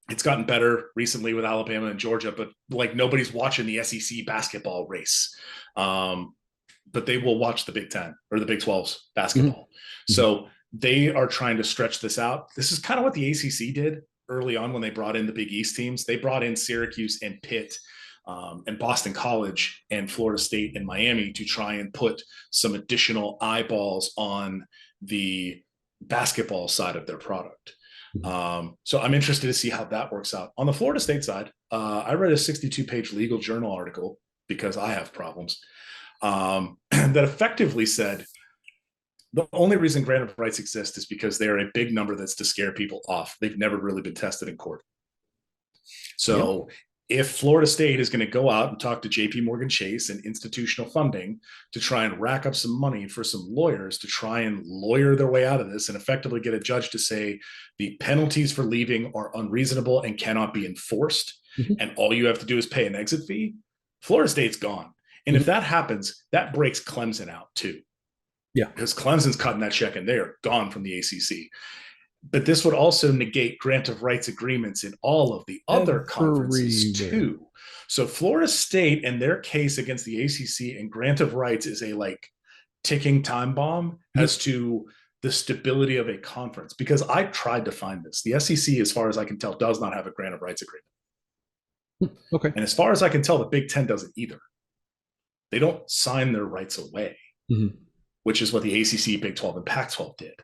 S3: It's gotten better recently with Alabama and Georgia, but like, nobody's watching the SEC basketball race. But they will watch the Big 10 or the Big 12's basketball.
S1: Mm-hmm.
S3: So they are trying to stretch this out. This is kind of what the ACC did early on when they brought in the Big East teams. They brought in Syracuse and Pitt and Boston College and Florida State and Miami to try and put some additional eyeballs on the basketball side of their product. So I'm interested to see how that works out. On the Florida State side, I read a 62-page legal journal article, because I have problems, that effectively said the only reason grant of rights exist is because they're a big number that's to scare people off. They've never really been tested in court. So if Florida State is going to go out and talk to JP Morgan Chase and institutional funding to try and rack up some money for some lawyers to try and lawyer their way out of this and effectively get a judge to say the penalties for leaving are unreasonable and cannot be enforced, and all you have to do is pay an exit fee, Florida State's gone. And if that happens, that breaks Clemson out too.
S1: Yeah.
S3: Because Clemson's cutting that check and they're gone from the ACC. But this would also negate grant of rights agreements in all of the other conferences too. So Florida State and their case against the ACC and grant of rights is a like ticking time bomb as to the stability of a conference. Because I tried to find this. The SEC, as far as I can tell, does not have a grant of rights agreement.
S1: Okay.
S3: And as far as I can tell, the Big Ten doesn't either. They don't sign their rights away, which is what the ACC, Big 12, and Pac-12 did.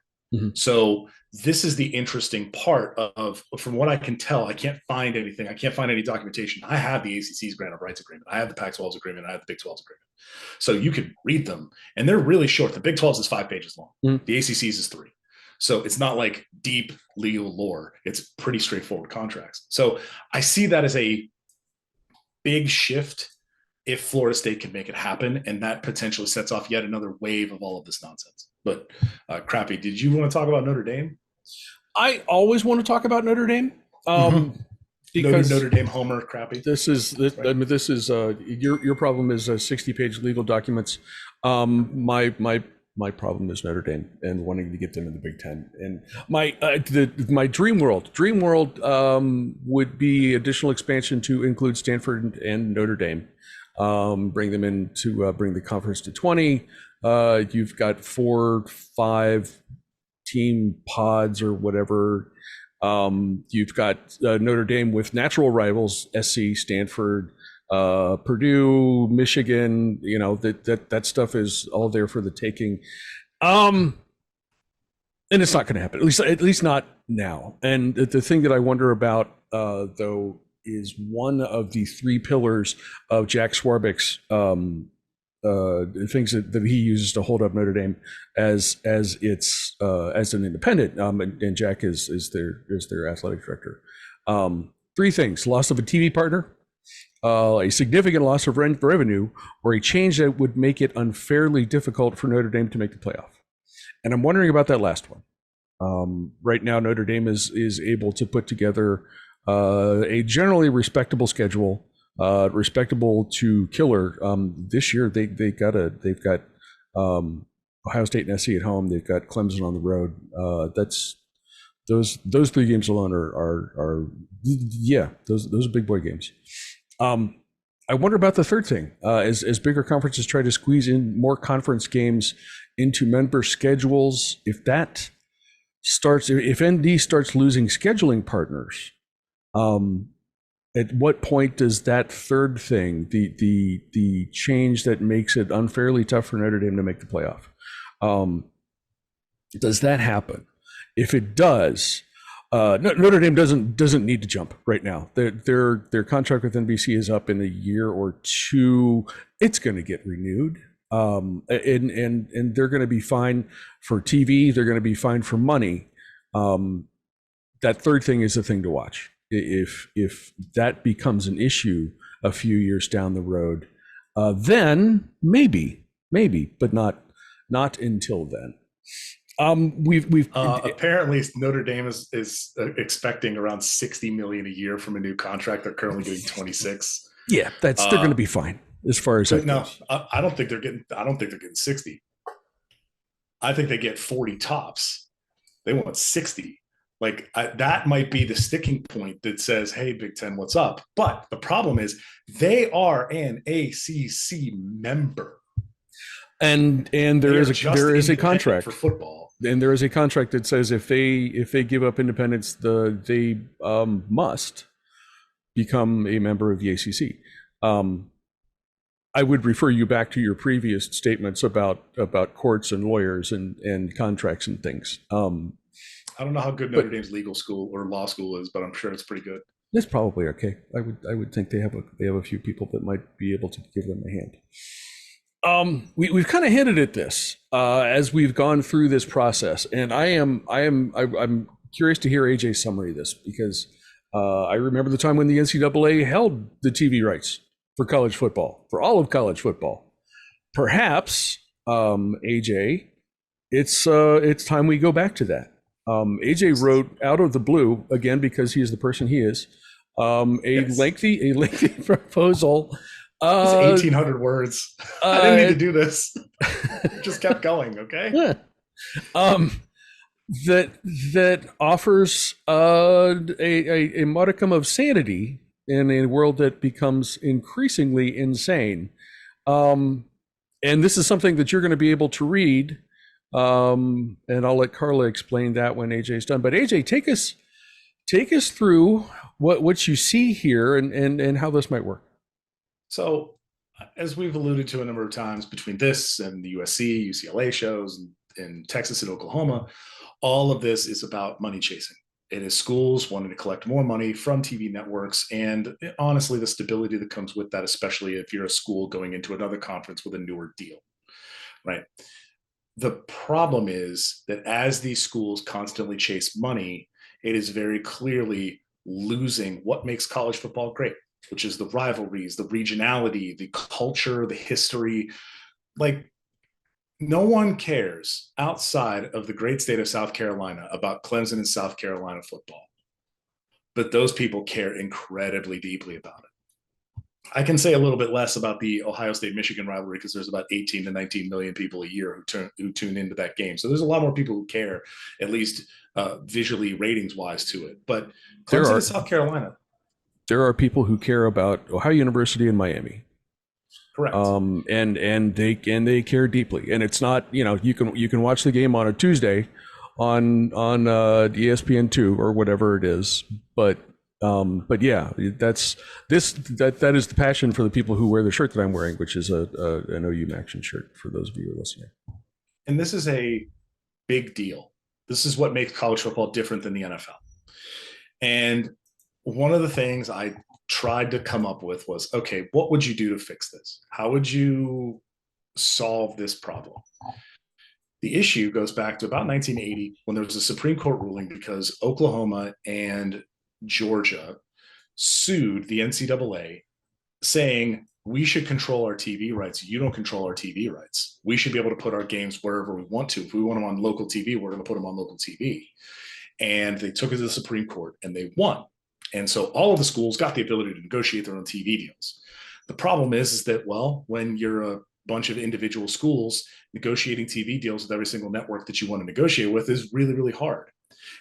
S3: So this is the interesting part of, from what I can tell, I can't find anything. I can't find any documentation. I have the ACC's grant of rights agreement. I have the Pac-12's agreement. I have the Big 12's agreement. So you can read them, and they're really short. The Big 12's is 5 pages long. The ACC's is 3. So it's not like deep legal lore. It's pretty straightforward contracts. So I see that as a big shift if Florida State can make it happen, and that potentially sets off yet another wave of all of this nonsense. But Crappy, did you want to talk about Notre Dame?
S1: I always want to talk about Notre Dame. Because
S3: Notre Dame homer, Crappy.
S1: This is I mean, this is your problem is 60-page legal documents. My problem is Notre Dame and wanting to get them in the Big Ten. And my dream world would be additional expansion to include Stanford and Notre Dame. Bring them in to bring the conference to 20. You've got 4-5 team pods or whatever. You've got Notre Dame with natural rivals, SC, Stanford, Purdue, Michigan. You know, that stuff is all there for the taking. And it's not going to happen, at least not now. And the thing that I wonder about, though, is one of the 3 pillars of Jack Swarbrick's things that he uses to hold up Notre Dame as its as an independent. And Jack is their athletic director. 3 things: loss of a TV partner, a significant loss of revenue, or a change that would make it unfairly difficult for Notre Dame to make the playoff. And I'm wondering about that last one. Right now, Notre Dame is able to put together a generally respectable schedule, respectable to killer. This year they've got Ohio State and SC at home. They've got Clemson on the road. That's those 3 games alone are those are big boy games. I wonder about the third thing. As bigger conferences try to squeeze in more conference games into member schedules, if ND starts losing scheduling partners, at what point does that third thing, the change that makes it unfairly tough for Notre Dame to make the playoff, does that happen? If it does, Notre Dame doesn't need to jump right now. Their contract with NBC is up in a year or two. It's going to get renewed, and they're going to be fine for TV. They're going to be fine for money. That third thing is the thing to watch. If that becomes an issue a few years down the road, then maybe, but not until then. We've
S3: apparently Notre Dame is expecting around 60 million a year from a new contract. They're currently getting 26.
S1: Yeah, they're going to be fine as far as that goes.
S3: I don't think they're getting 60. I think they get 40 tops. They want 60. That might be the sticking point that says, hey, Big Ten, what's up? But the problem is they are an ACC member. And there is a contract
S1: for football. And there is a contract that says if they give up independence, they must become a member of the ACC. I would refer you back to your previous statements about courts and lawyers and contracts and things.
S3: I don't know how good Notre Dame's legal school or law school is, but I'm sure it's pretty good.
S1: It's probably okay. I would think they have a few people that might be able to give them a hand. We've kind of hinted at this as we've gone through this process, and I'm curious to hear AJ's summary of this, because I remember the time when the NCAA held the TV rights for college football, for all of college football. Perhaps, AJ, it's time we go back to that. AJ wrote out of the blue, again because he is the person he is, a lengthy proposal.
S3: It's 1,800 words. I didn't need to do this. Just kept going. Okay.
S1: Yeah. That offers a modicum of sanity in a world that becomes increasingly insane. And this is something that you're going to be able to read. And I'll let Carla explain that when AJ's done. But AJ, take us through what you see here and how this might work.
S3: So, as we've alluded to a number of times, between this and the USC, UCLA shows, and Texas and Oklahoma, all of this is about money chasing. It is schools wanting to collect more money from TV networks, and honestly, the stability that comes with that, especially if you're a school going into another conference with a newer deal, right? The problem is that as these schools constantly chase money, it is very clearly losing what makes college football great, which is the rivalries, the regionality, the culture, the history. No one cares outside of the great state of South Carolina about Clemson and South Carolina football, but those people care incredibly deeply about it. I can say a little bit less about the Ohio State-Michigan rivalry because there's about 18 to 19 million people a year who tune into that game. So there's a lot more people who care, at least visually, ratings-wise, to it. But Clemson and South Carolina.
S1: There are people who care about Ohio University and Miami.
S3: Correct.
S1: And they care deeply. And it's not, you can watch the game on a Tuesday on ESPN2 or whatever it is, but yeah, that is the passion for the people who wear the shirt that I'm wearing, which is an OU Maction shirt, for those of you who are listening.
S3: And this is a big deal. This is what makes college football different than the NFL. And one of the things I tried to come up with was, okay, what would you do to fix this? How would you solve this problem? The issue goes back to about 1980 when there was a Supreme Court ruling because Oklahoma and Georgia sued the NCAA saying, we should control our TV rights. You don't control our TV rights. We should be able to put our games wherever we want to. If we want them on local TV, we're going to put them on local TV. And they took it to the Supreme Court and they won. And so all of the schools got the ability to negotiate their own TV deals. The problem is that, well, when you're a bunch of individual schools, negotiating TV deals with every single network that you want to negotiate with is really, really hard.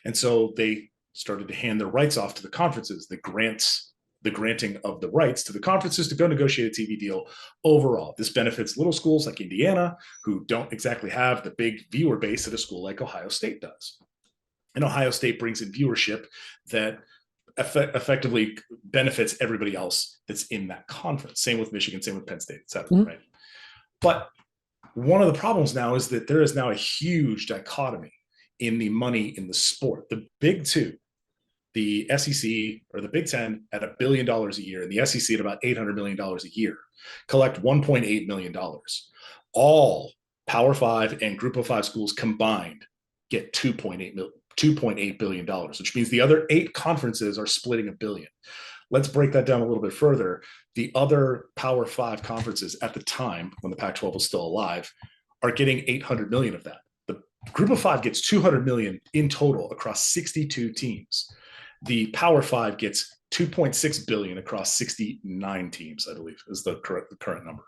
S3: And so they started to hand their rights off to the conferences. They grant the granting of the rights to the conferences to go negotiate a TV deal overall. This benefits little schools like Indiana, who don't exactly have the big viewer base that a school like Ohio State does. And Ohio State brings in viewership that effectively benefits everybody else that's in that conference. Same with Michigan, same with Penn State, et cetera, right? But one of the problems now is that there is now a huge dichotomy in the money in the sport. The big two, the SEC or the Big Ten at $1 billion a year, and the SEC at about $800 million a year, collect $1.8 million. All Power 5 and Group of 5 schools combined get $2.8 billion, which means the other 8 conferences are splitting $1 billion. Let's break that down a little bit further. The other Power 5 conferences at the time, when the Pac-12 was still alive, are getting $800 million of that. The Group of 5 gets $200 million in total across 62 teams. The Power 5 gets $2.6 billion across 69 teams, I believe, is the current number.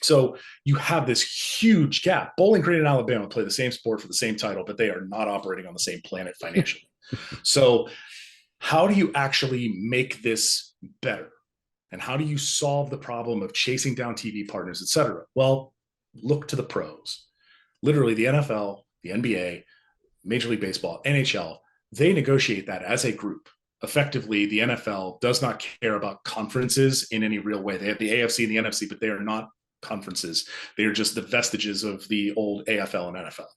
S3: So you have this huge gap. Bowling Green and Alabama play the same sport for the same title, but they are not operating on the same planet financially. So how do you actually make this better? And how do you solve the problem of chasing down TV partners, et cetera? Well, look to the pros. Literally, the NFL, the NBA, Major League Baseball, NHL, they negotiate that as a group. Effectively, the NFL does not care about conferences in any real way. They have the AFC and the NFC, but they are not conferences. They are just the vestiges of the old AFL and NFL.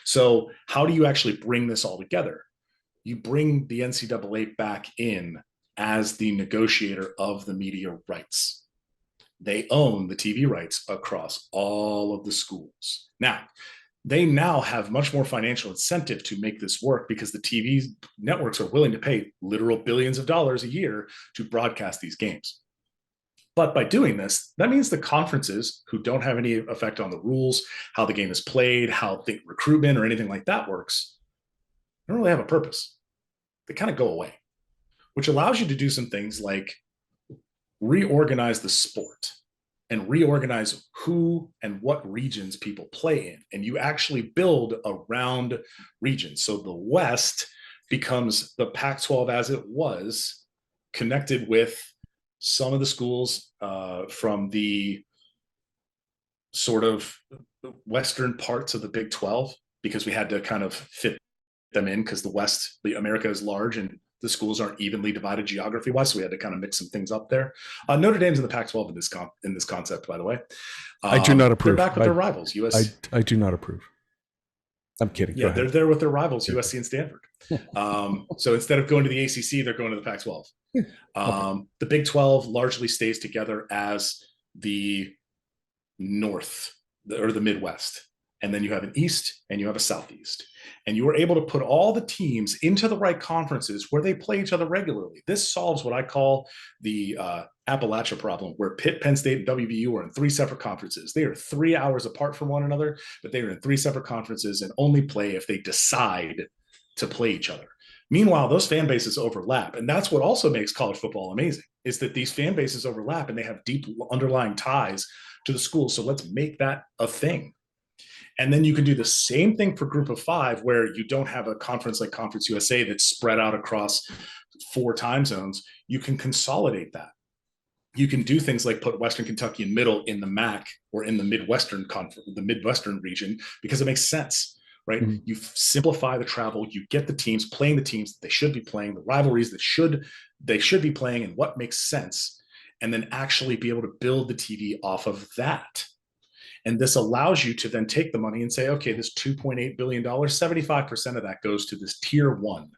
S3: So how do you actually bring this all together? You bring the NCAA back in as the negotiator of the media rights. They own the TV rights across all of the schools. Now, they now have much more financial incentive to make this work because the TV networks are willing to pay literal billions of dollars a year to broadcast these games. But by doing this, that means the conferences who don't have any effect on the rules, how the game is played, how the recruitment or anything like that works, they don't really have a purpose. They kind of go away, which allows you to do some things like reorganize the sport and reorganize who and what regions people play in. And you actually build around regions. So the West becomes the Pac-12 as it was, connected with some of the schools from the sort of western parts of the Big 12, because we had to kind of fit them in because the West, America is large and the schools aren't evenly divided geography wise. So we had to kind of mix some things up there. Notre Dame's in the Pac-12 in this concept, by the way.
S1: I do not approve.
S3: They're back with their rivals, USC.
S1: I do not approve. I'm kidding.
S3: Yeah, they're there with their rivals, USC and Stanford. So instead of going to the ACC, they're going to the Pac-12. The Big 12 largely stays together as the North or the Midwest. And then you have an East and you have a Southeast. And you are able to put all the teams into the right conferences where they play each other regularly. This solves what I call the Appalachia problem, where Pitt, Penn State, and WVU are in 3 separate conferences. They are 3 hours apart from one another, but they are in 3 separate conferences and only play if they decide to play each other. Meanwhile, those fan bases overlap. And that's what also makes college football amazing, is that these fan bases overlap and they have deep underlying ties to the school. So let's make that a thing. And then you can do the same thing for Group of 5, where you don't have a conference like Conference USA that's spread out across 4 time zones. You can consolidate that. You can do things like put Western Kentucky and Middle in the MAC or in the Midwestern conference, the Midwestern region, because it makes sense, right? Mm-hmm. You simplify the travel, you get the teams playing the teams that they should be playing, the rivalries that they should be playing, and what makes sense, and then actually be able to build the TV off of that. And this allows you to then take the money and say, okay, this $2.8 billion, 75% of that goes to this tier 1.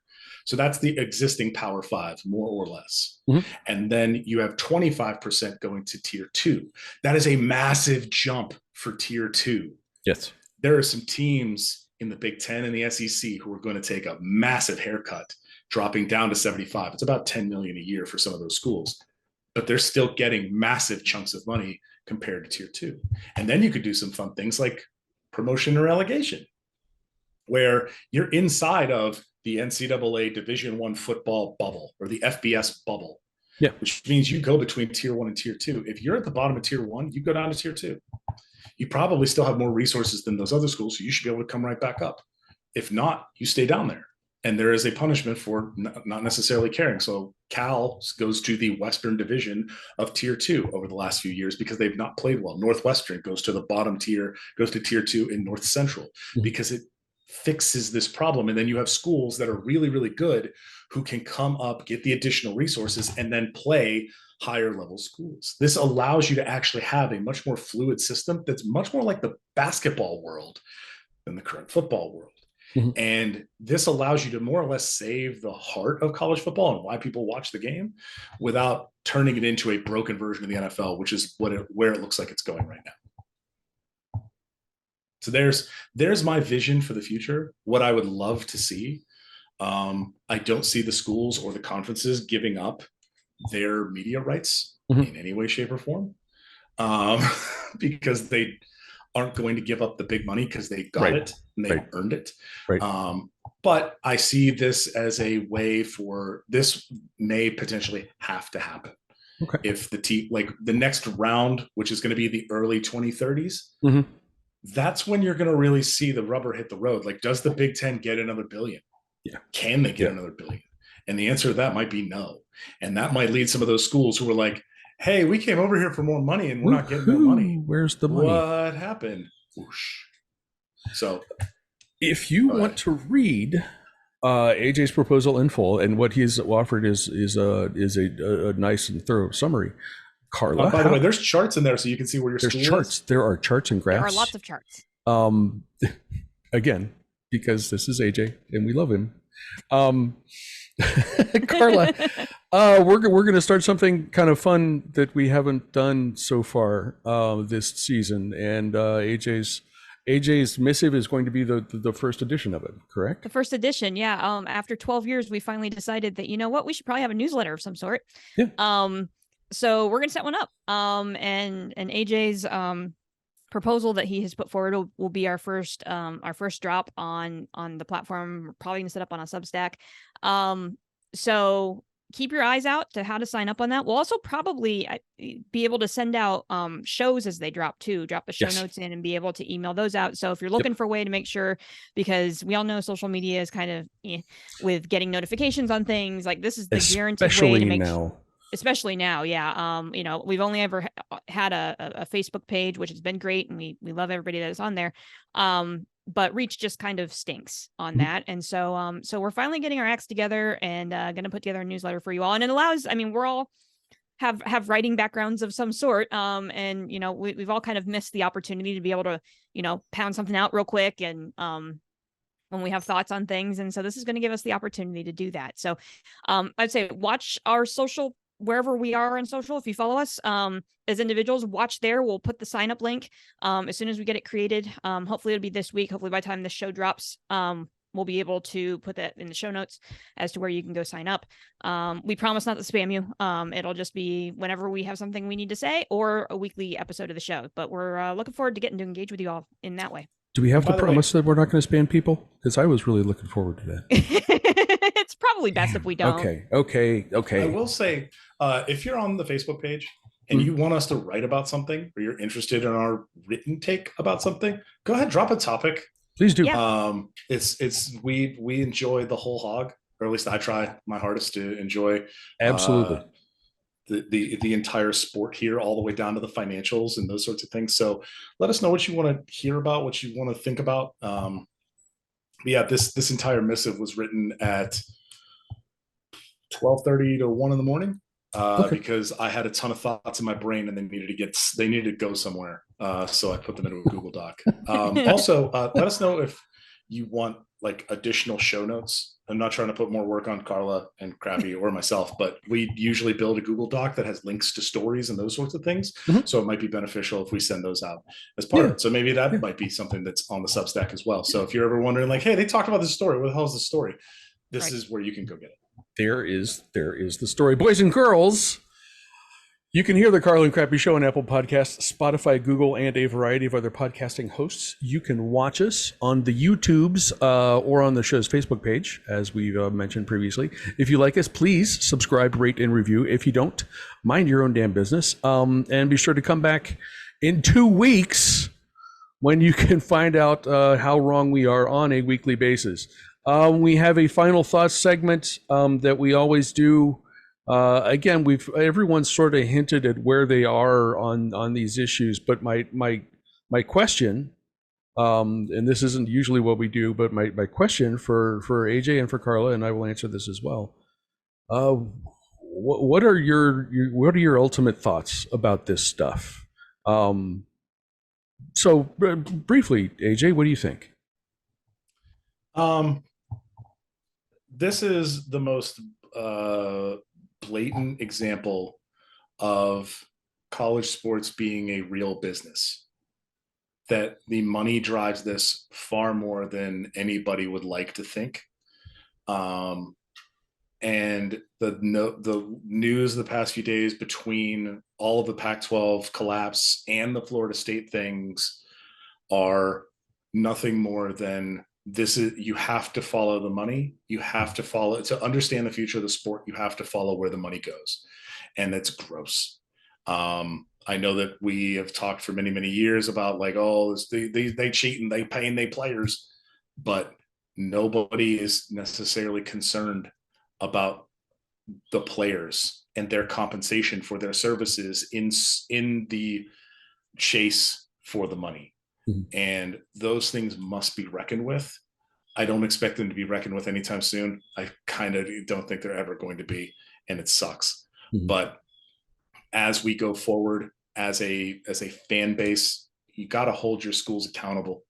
S3: So that's the existing Power 5, more or less. Mm-hmm. And then you have 25% going to tier 2. That is a massive jump for tier 2.
S1: Yes.
S3: There are some teams in the Big Ten and the SEC who are going to take a massive haircut, dropping down to 75. It's about $10 million a year for some of those schools, but they're still getting massive chunks of money compared to tier 2. And then you could do some fun things like promotion or relegation, where you're inside of the NCAA Division I football bubble or the FBS bubble, which means you go between tier 1 and tier 2. If you're at the bottom of tier 1, you go down to tier 2. You probably still have more resources than those other schools, so you should be able to come right back up. If not, you stay down there. and there is a punishment for not necessarily caring. So Cal goes to the Western Division of Tier 2 over the last few years because they've not played well. Northwestern goes to the bottom tier, goes to Tier 2 in North Central because it fixes this problem. And then you have schools that are really, really good who can come up, get the additional resources, and then play higher level schools. This allows you to actually have a much more fluid system that's much more like the basketball world than the current football world. And this allows you to more or less save the heart of college football and why people watch the game without turning it into a broken version of the NFL, which is where it looks like it's going right now. So there's my vision for the future, what I would love to see. I don't see the schools or the conferences giving up their media rights in any way, shape, or form, because they aren't going to give up the big money because they got it and they earned it. But I see this as a way for this may potentially have to happen. If the team, like the next round, which is going to be the early 2030s, that's when you're going to really see the rubber hit the road. Like, does the Big Ten get another billion? Can they get another billion? And the answer to that might be no. And that might lead some of those schools who were like, hey, we came over here for more money and we're not getting no money.
S1: Where's the money?
S3: What happened? Whoosh. So
S1: if you want to read AJ's proposal in full, and what he's offered is a nice and thorough summary. Carla,
S3: by the way, there's charts in there so you can see where your
S1: there's
S3: school
S1: charts.
S3: is.
S1: There are charts and graphs.
S2: There are lots of charts.
S1: Again, because this is AJ and we love him. Carla, we're going to start something kind of fun that we haven't done so far this season, and AJ's missive is going to be the first edition of it, correct?
S2: The first edition, yeah. After 12 years, we finally decided that, you know what, we should probably have a newsletter of some sort. So we're going to set one up. And AJ's proposal that he has put forward will be our first drop on the platform. We're probably going to set up on a Substack. So keep your eyes out to how to sign up on that. We'll also probably be able to send out shows as they drop too. Drop the show notes in and be able to email those out. So if you're looking for a way to make sure, because we all know social media is kind of with getting notifications on things, like this is the guaranteed way to make especially now. You know, we've only ever had a Facebook page, which has been great, and we love everybody that is on there. But reach just kind of stinks on that. And so we're finally getting our acts together and going to put together a newsletter for you all. And it allows, I mean, we're all have writing backgrounds of some sort. And, you know, we've all kind of missed the opportunity to be able to, you know, pound something out real quick. And when we have thoughts on things. And so this is going to give us the opportunity to do that. So I'd say watch our social wherever we are on social. If you follow us as individuals, watch there. We'll put the sign up link as soon as we get it created. Hopefully it'll be this week. Hopefully by the time the show drops, we'll be able to put that in the show notes as to where you can go sign up. We promise not to spam you. It'll just be whenever we have something we need to say or a weekly episode of the show. But we're looking forward to getting to engage with you all in that way.
S1: Do we have to promise that we're not going to spam people? Because I was really looking forward to that.
S2: It's probably best if we don't.
S1: Okay.
S3: I will say, if you're on the Facebook page and you want us to write about something, or you're interested in our written take about something, go ahead, drop a topic.
S1: Please do.
S2: Yeah.
S3: We enjoy the whole hog, or at least I try my hardest to enjoy.
S1: Absolutely.
S3: The entire sport here, all the way down to the financials and those sorts of things. So let us know what you want to hear about, what you want to think about. This entire missive was written at 12:30 to 1 in the morning because I had a ton of thoughts in my brain and they needed to go somewhere. So I put them into a Google Doc. Also, let us know if you want like additional show notes. I'm not trying to put more work on Carla and Crappy or myself, but we usually build a Google Doc that has links to stories and those sorts of things. So it might be beneficial if we send those out as part of it. So maybe that might be something that's on the Substack as well. So if you're ever wondering like, hey, they talked about this story, what the hell is the story? This is where you can go get it.
S1: There is the story. Boys and girls, you can hear the Carla and Crappy Show on Apple Podcasts, Spotify, Google, and a variety of other podcasting hosts. You can watch us on the YouTubes or on the show's Facebook page, as we've mentioned previously. If you like us, please subscribe, rate, and review. If you don't, mind your own damn business. And be sure to come back in 2 weeks when you can find out how wrong we are on a weekly basis. We have a final thoughts segment that we always do. Again, everyone's sort of hinted at where they are on these issues, but my question, and this isn't usually what we do, but my question for AJ and for Carla, and I will answer this as well. What are your ultimate thoughts about this stuff? So briefly, AJ, what do you think?
S3: This is the most blatant example of college sports being a real business. That the money drives this far more than anybody would like to think. And the news the past few days between all of the Pac-12 collapse and the Florida State things are nothing more than you have to follow the money. You have to follow to understand the future of the sport. You have to follow where the money goes. And that's gross. I know that we have talked for many, many years about like, oh, they cheat and they pay and they players, but nobody is necessarily concerned about the players and their compensation for their services in the chase for the money. Mm-hmm. And those things must be reckoned with. I don't expect them to be reckoned with anytime soon. I kind of don't think they're ever going to be, and it sucks. Mm-hmm. But as we go forward as a fan base, you got to hold your schools accountable.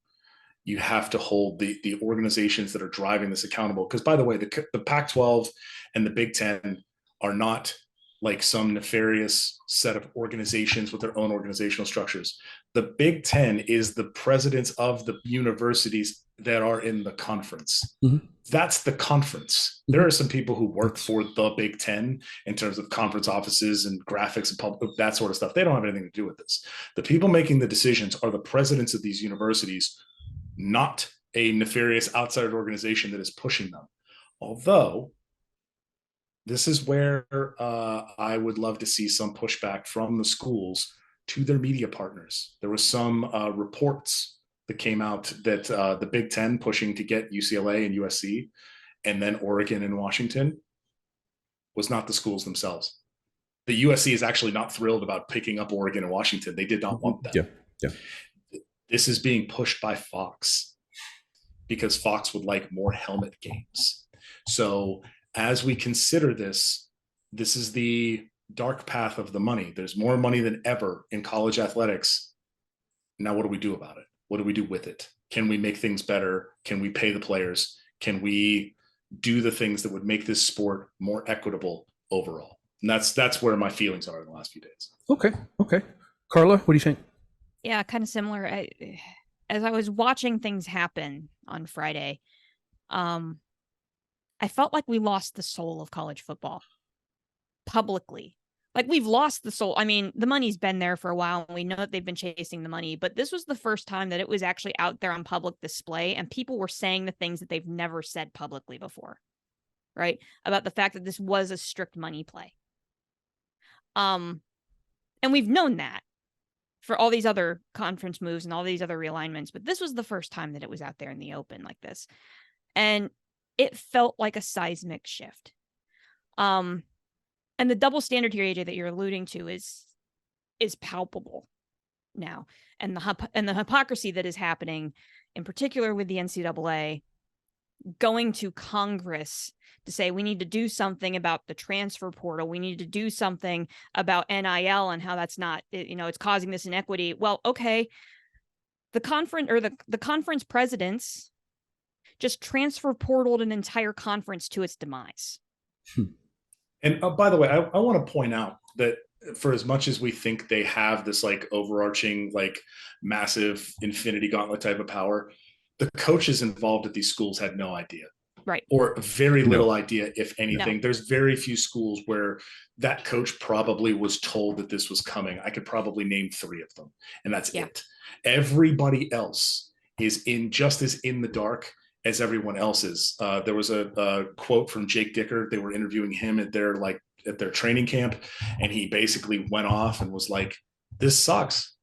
S3: You have to hold the organizations that are driving this accountable. Because by the way, the Pac-12 and the Big Ten are not like some nefarious set of organizations with their own organizational structures. The Big Ten is the presidents of the universities that are in the conference. Mm-hmm. That's the conference. Mm-hmm. There are some people who work for the Big Ten in terms of conference offices and graphics and that sort of stuff. They don't have anything to do with this. The people making the decisions are the presidents of these universities, not a nefarious outside organization that is pushing them. Although this is where I would love to see some pushback from the schools to their media partners. There was some reports that came out that the Big Ten pushing to get UCLA and USC, and then Oregon and Washington, was not the schools themselves. The USC is actually not thrilled about picking up Oregon and Washington. They did not want them. Yeah. This is being pushed by Fox because Fox would like more helmet games. So as we consider this is the dark path of the money. There's more money than ever in college athletics. Now, what do we do about it? What do we do with it? Can we make things better? Can we pay the players? Can we do the things that would make this sport more equitable overall? And that's where my feelings are in the last few days.
S1: Okay. Carla, what do you think?
S2: Yeah, kind of similar. As I was watching things happen on Friday, I felt like we lost the soul of college football publicly. Like we've lost the soul. I mean, the money's been there for a while and we know that they've been chasing the money, but this was the first time that it was actually out there on public display and people were saying the things that they've never said publicly before, right? About the fact that this was a strict money play. And we've known that for all these other conference moves and all these other realignments, but this was the first time that it was out there in the open like this. And it felt like a seismic shift. And the double standard here, AJ, that you're alluding to is palpable now. And the hypocrisy that is happening, in particular with the NCAA, going to Congress to say we need to do something about the transfer portal. We need to do something about NIL and how that's not, it's causing this inequity. Well, okay. The conference presidents just transfer portaled an entire conference to its demise.
S3: And by the way, I want to point out that for as much as we think they have this like overarching, like massive infinity gauntlet type of power, the coaches involved at these schools had no idea.
S2: Right.
S3: Or very little idea, if anything. No. There's very few schools where that coach probably was told that this was coming. I could probably name 3 of them, and that's it. Everybody else is just as in the dark as everyone else is. There was a quote from Jake Dicker. They were interviewing him at their training camp, and he basically went off and was like, "This sucks.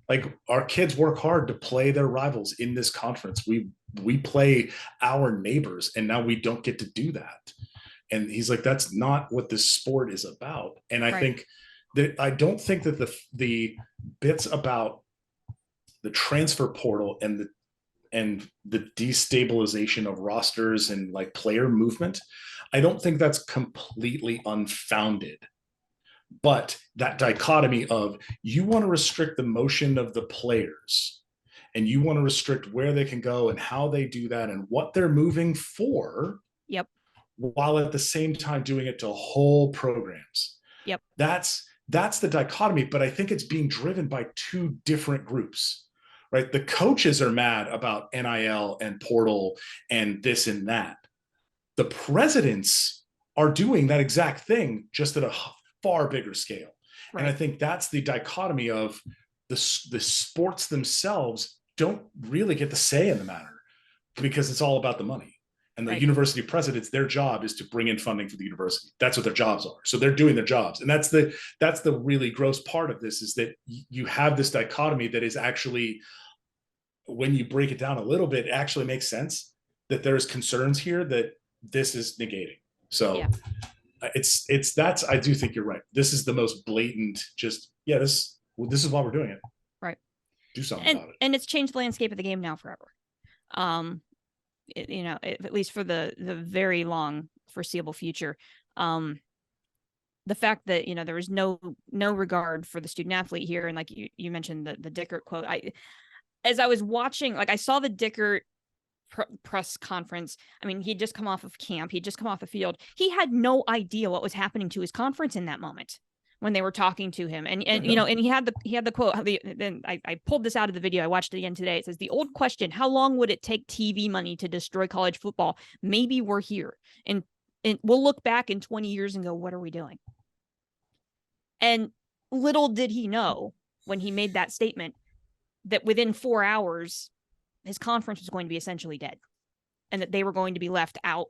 S3: Like, our kids work hard to play their rivals in this conference. We play our neighbors, and now we don't get to do that. And he's like, that's not what this sport is about. And I think that, I don't think that the bits about the transfer portal and the destabilization of rosters and like player movement, I don't think that's completely unfounded. But that dichotomy of, you want to restrict the motion of the players, and you want to restrict where they can go and how they do that and what they're moving for.
S2: Yep.
S3: While at the same time doing it to whole programs.
S2: Yep.
S3: That's the dichotomy, but I think it's being driven by two different groups, right? The coaches are mad about NIL and portal and this and that. The presidents are doing that exact thing, just at a far bigger scale. Right. And I think that's the dichotomy of the sports themselves don't really get the say in the matter, because it's all about the money. And the university presidents, their job is to bring in funding for the university. That's what their jobs are. So they're doing their jobs. And that's the really gross part of this, is that you have this dichotomy that is actually, when you break it down a little bit, it actually makes sense that there's concerns here that this is negating. So that's, I do think you're right. This is the most blatant, just, this is why we're doing it.
S2: Right.
S3: Do something about it.
S2: And it's changed the landscape of the game now forever. At least for the very long foreseeable future. The fact that, there was no regard for the student athlete here. And like you mentioned the Dickert quote, as I was watching, like, I saw the Dickert press conference. I mean, he'd just come off of camp. He'd just come off the field. He had no idea what was happening to his conference in that moment when they were talking to him. And and he had the quote. Then I pulled this out of the video. I watched it again today. It says, the old question, how long would it take TV money to destroy college football? Maybe we're here. And we'll look back in 20 years and go, what are we doing? And little did he know, when he made that statement, that within 4 hours, his conference was going to be essentially dead, and that they were going to be left out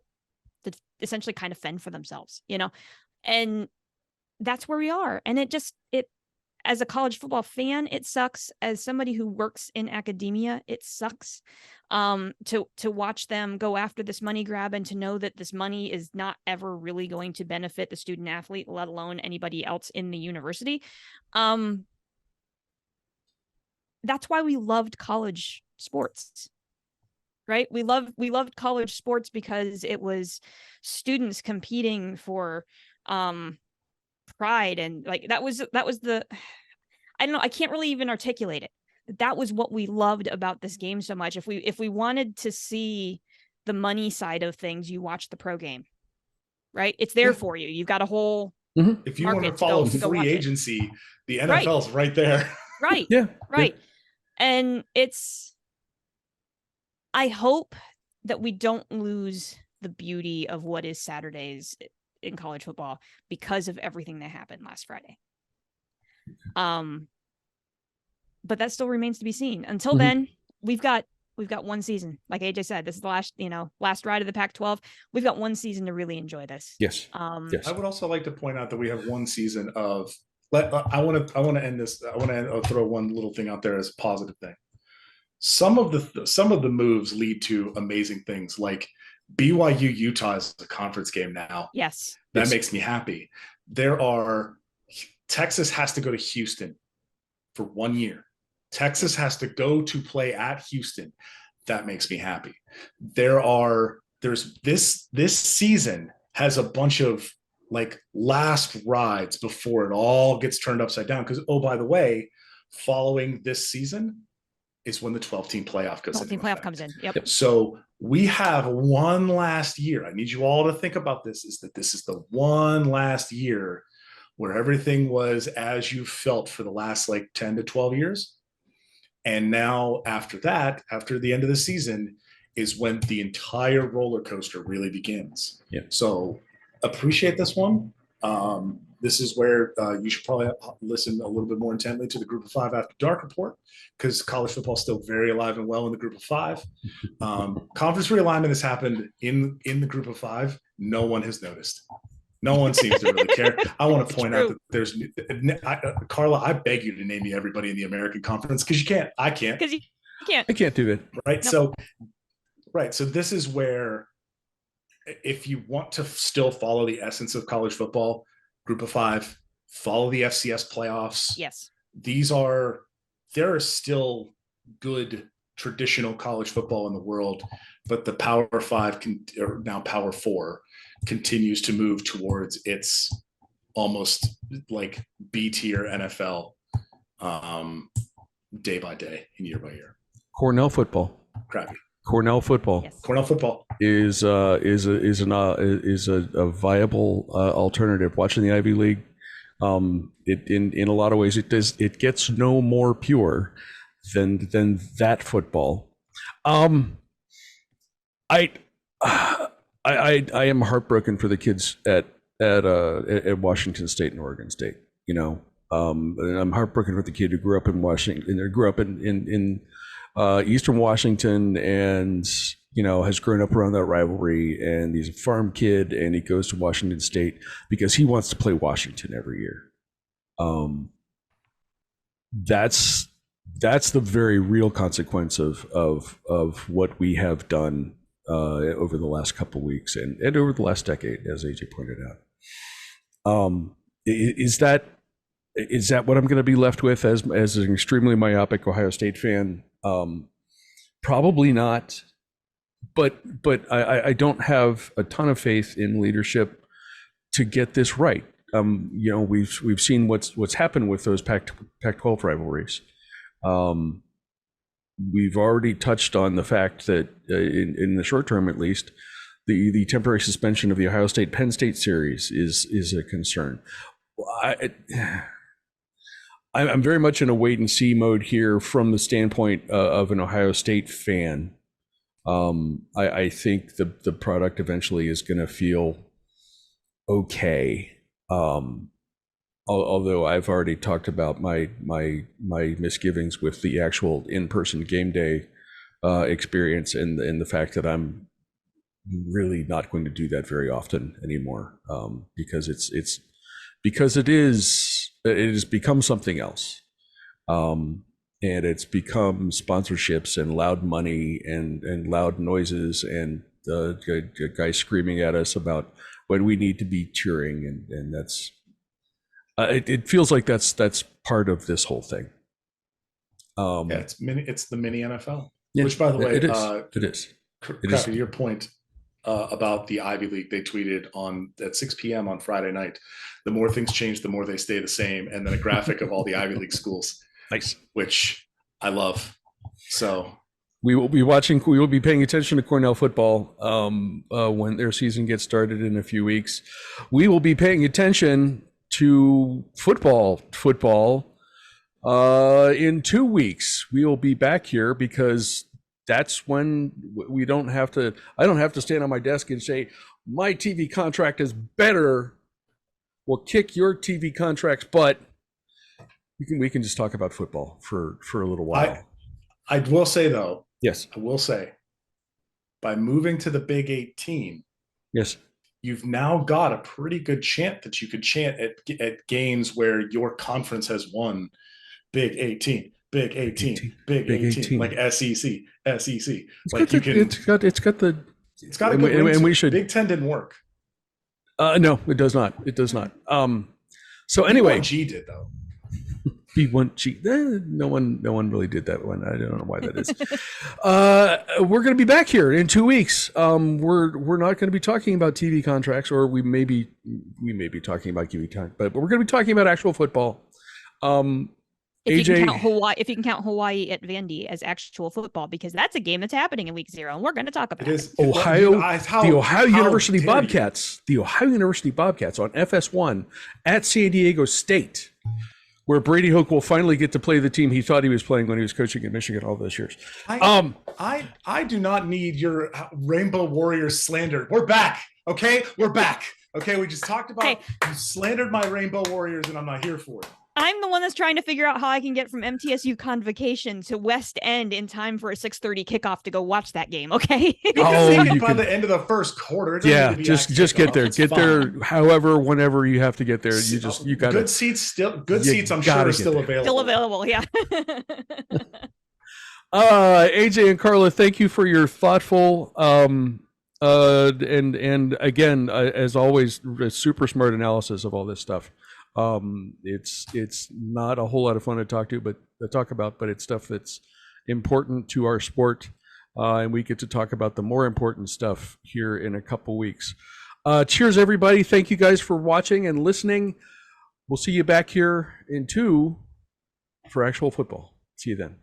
S2: to essentially kind of fend for themselves, and that's where we are. And it as a college football fan, it sucks. As somebody who works in academia, it sucks to watch them go after this money grab, and to know that this money is not ever really going to benefit the student athlete, let alone anybody else in the university. That's why we loved college sports, right? We loved college sports because it was students competing for pride, and like that was the, I don't know, I can't really even articulate it. That was what we loved about this game so much. If we wanted to see the money side of things, you watch the pro game, right? It's there for you. You've got a whole
S3: if you want to follow free agency, the NFL's right there.
S2: Right. Right. And I hope that we don't lose the beauty of what is Saturdays in college football because of everything that happened last Friday. But that still remains to be seen. Until then, we've got one season. Like AJ said, this is the last ride of the Pac-12. We've got one season to really enjoy this.
S1: Yes.
S3: Yes. I would also like to point out that we have one season of, I want to end this. I want to throw one little thing out there as a positive thing. Some of the moves lead to amazing things, like BYU Utah is a conference game now.
S2: Yes.
S3: That makes me happy. Texas has to go to Houston for 1 year. Texas has to go to play at Houston. That makes me happy. There's this season has a bunch of like last rides before it all gets turned upside down. Because, oh, by the way, following this season is when the 12-team playoff goes in.
S2: 12-team playoff comes in. Yep.
S3: So we have one last year. I need you all to think about this, is that this is the one last year where everything was as you felt for the last like 10 to 12 years. And now after that, after the end of the season, is when the entire roller coaster really begins.
S1: Yeah.
S3: So appreciate this one. This is where you should probably listen a little bit more intently to the Group of Five After Dark report, because college football is still very alive and well in the Group of Five. Conference realignment has happened in the Group of Five. No one has noticed. No one seems to really care. I want to point out
S2: True.
S3: that Carla, I beg you to name me everybody in the American Conference, because you can't. I can't.
S2: Because you can't.
S1: I can't do it.
S3: Right.
S2: Nope.
S3: So this is where, if you want to still follow the essence of college football, Group of Five, follow the FCS playoffs.
S2: Yes.
S3: There are still good traditional college football in the world, but the Power Five or now Power Four continues to move towards its almost like B tier NFL, day by day and year by year.
S1: Cornell football.
S3: Crappy.
S1: Cornell football.
S2: Yes.
S3: Cornell football
S1: is a viable alternative. Watching the Ivy League, it in a lot of ways it gets no more pure than that football. I am heartbroken for the kids at Washington State and Oregon State. And I'm heartbroken for the kid who grew up in Washington, or grew up in Eastern Washington, and has grown up around that rivalry, and he's a farm kid, and he goes to Washington State because he wants to play Washington every year. That's the very real consequence of what we have done over the last couple of weeks and over the last decade, as AJ pointed out. Is that what I'm going to be left with as an extremely myopic Ohio State fan? Probably not. But I don't have a ton of faith in leadership to get this right. We've seen what's happened with those Pac-12 rivalries. We've already touched on the fact that in the short term, at least, the temporary suspension of the Ohio State-Penn State series is a concern. I'm very much in a wait and see mode here from the standpoint of an Ohio State fan. I think the product eventually is going to feel okay. Although I've already talked about my misgivings with the actual in-person game day experience, and the fact that I'm really not going to do that very often anymore, because it has become something else, and it's become sponsorships and loud money and loud noises and guys screaming at us about when we need to be cheering, and that's it feels like that's part of this whole thing.
S3: It's the mini NFL,
S1: yeah,
S3: which, by the way,
S1: it is.
S3: Crappy, to your point about the Ivy League, they tweeted at 6 p.m. on Friday night, the more things change, the more they stay the same, and then a graphic of all the Ivy League schools.
S1: Nice.
S3: Which I love. So
S1: we will be paying attention to Cornell football when their season gets started in a few weeks. We will be paying attention to football in 2 weeks. We will be back here because that's when I don't have to stand on my desk and say my TV contract is better. We'll kick your TV contract's butt. We can just talk about football for a little while.
S3: I will say, though.
S1: Yes.
S3: I will say, by moving to the Big 18.
S1: Yes.
S3: You've now got a pretty good chant that you could chant at games where your conference has won. Big 18, Big 18, Big 18, like SEC. Like you can. It's got a good ring, and we should. Big 10 didn't work.
S1: No, it does not. It does not. So anyway,
S3: B1G did, though.
S1: B1G. No one really did that one. I don't know why that is. We're going to be back here in 2 weeks. We're not going to be talking about TV contracts, or we may be talking about TV contracts, but we're going to be talking about actual football.
S2: If you can count Hawaii at Vandy as actual football, because that's a game that's happening in week 0, and we're going to talk about it.
S1: The Ohio University Bobcats on FS1 at San Diego State, where Brady Hoke will finally get to play the team he thought he was playing when he was coaching at Michigan all those years.
S3: I do not need your Rainbow Warriors slander. We're back. Okay, we're back. Okay, we just talked about you slandered my Rainbow Warriors, and I'm not here for it.
S2: I'm the one that's trying to figure out how I can get from MTSU Convocation to West End in time for a 6:30 kickoff to go watch that game. Okay.
S3: By the end of the first quarter.
S1: Yeah, just get there. Get there. However, whenever you have to get there, you got
S3: good seats. I'm sure are still available.
S2: Still available. Yeah.
S1: AJ and Carla, thank you for your thoughtful and again, as always, super smart analysis of all this stuff. It's not a whole lot of fun to talk about, but it's stuff that's important to our sport, and we get to talk about the more important stuff here in a couple weeks. Cheers, everybody! Thank you guys for watching and listening. We'll see you back here in 2 for actual football. See you then.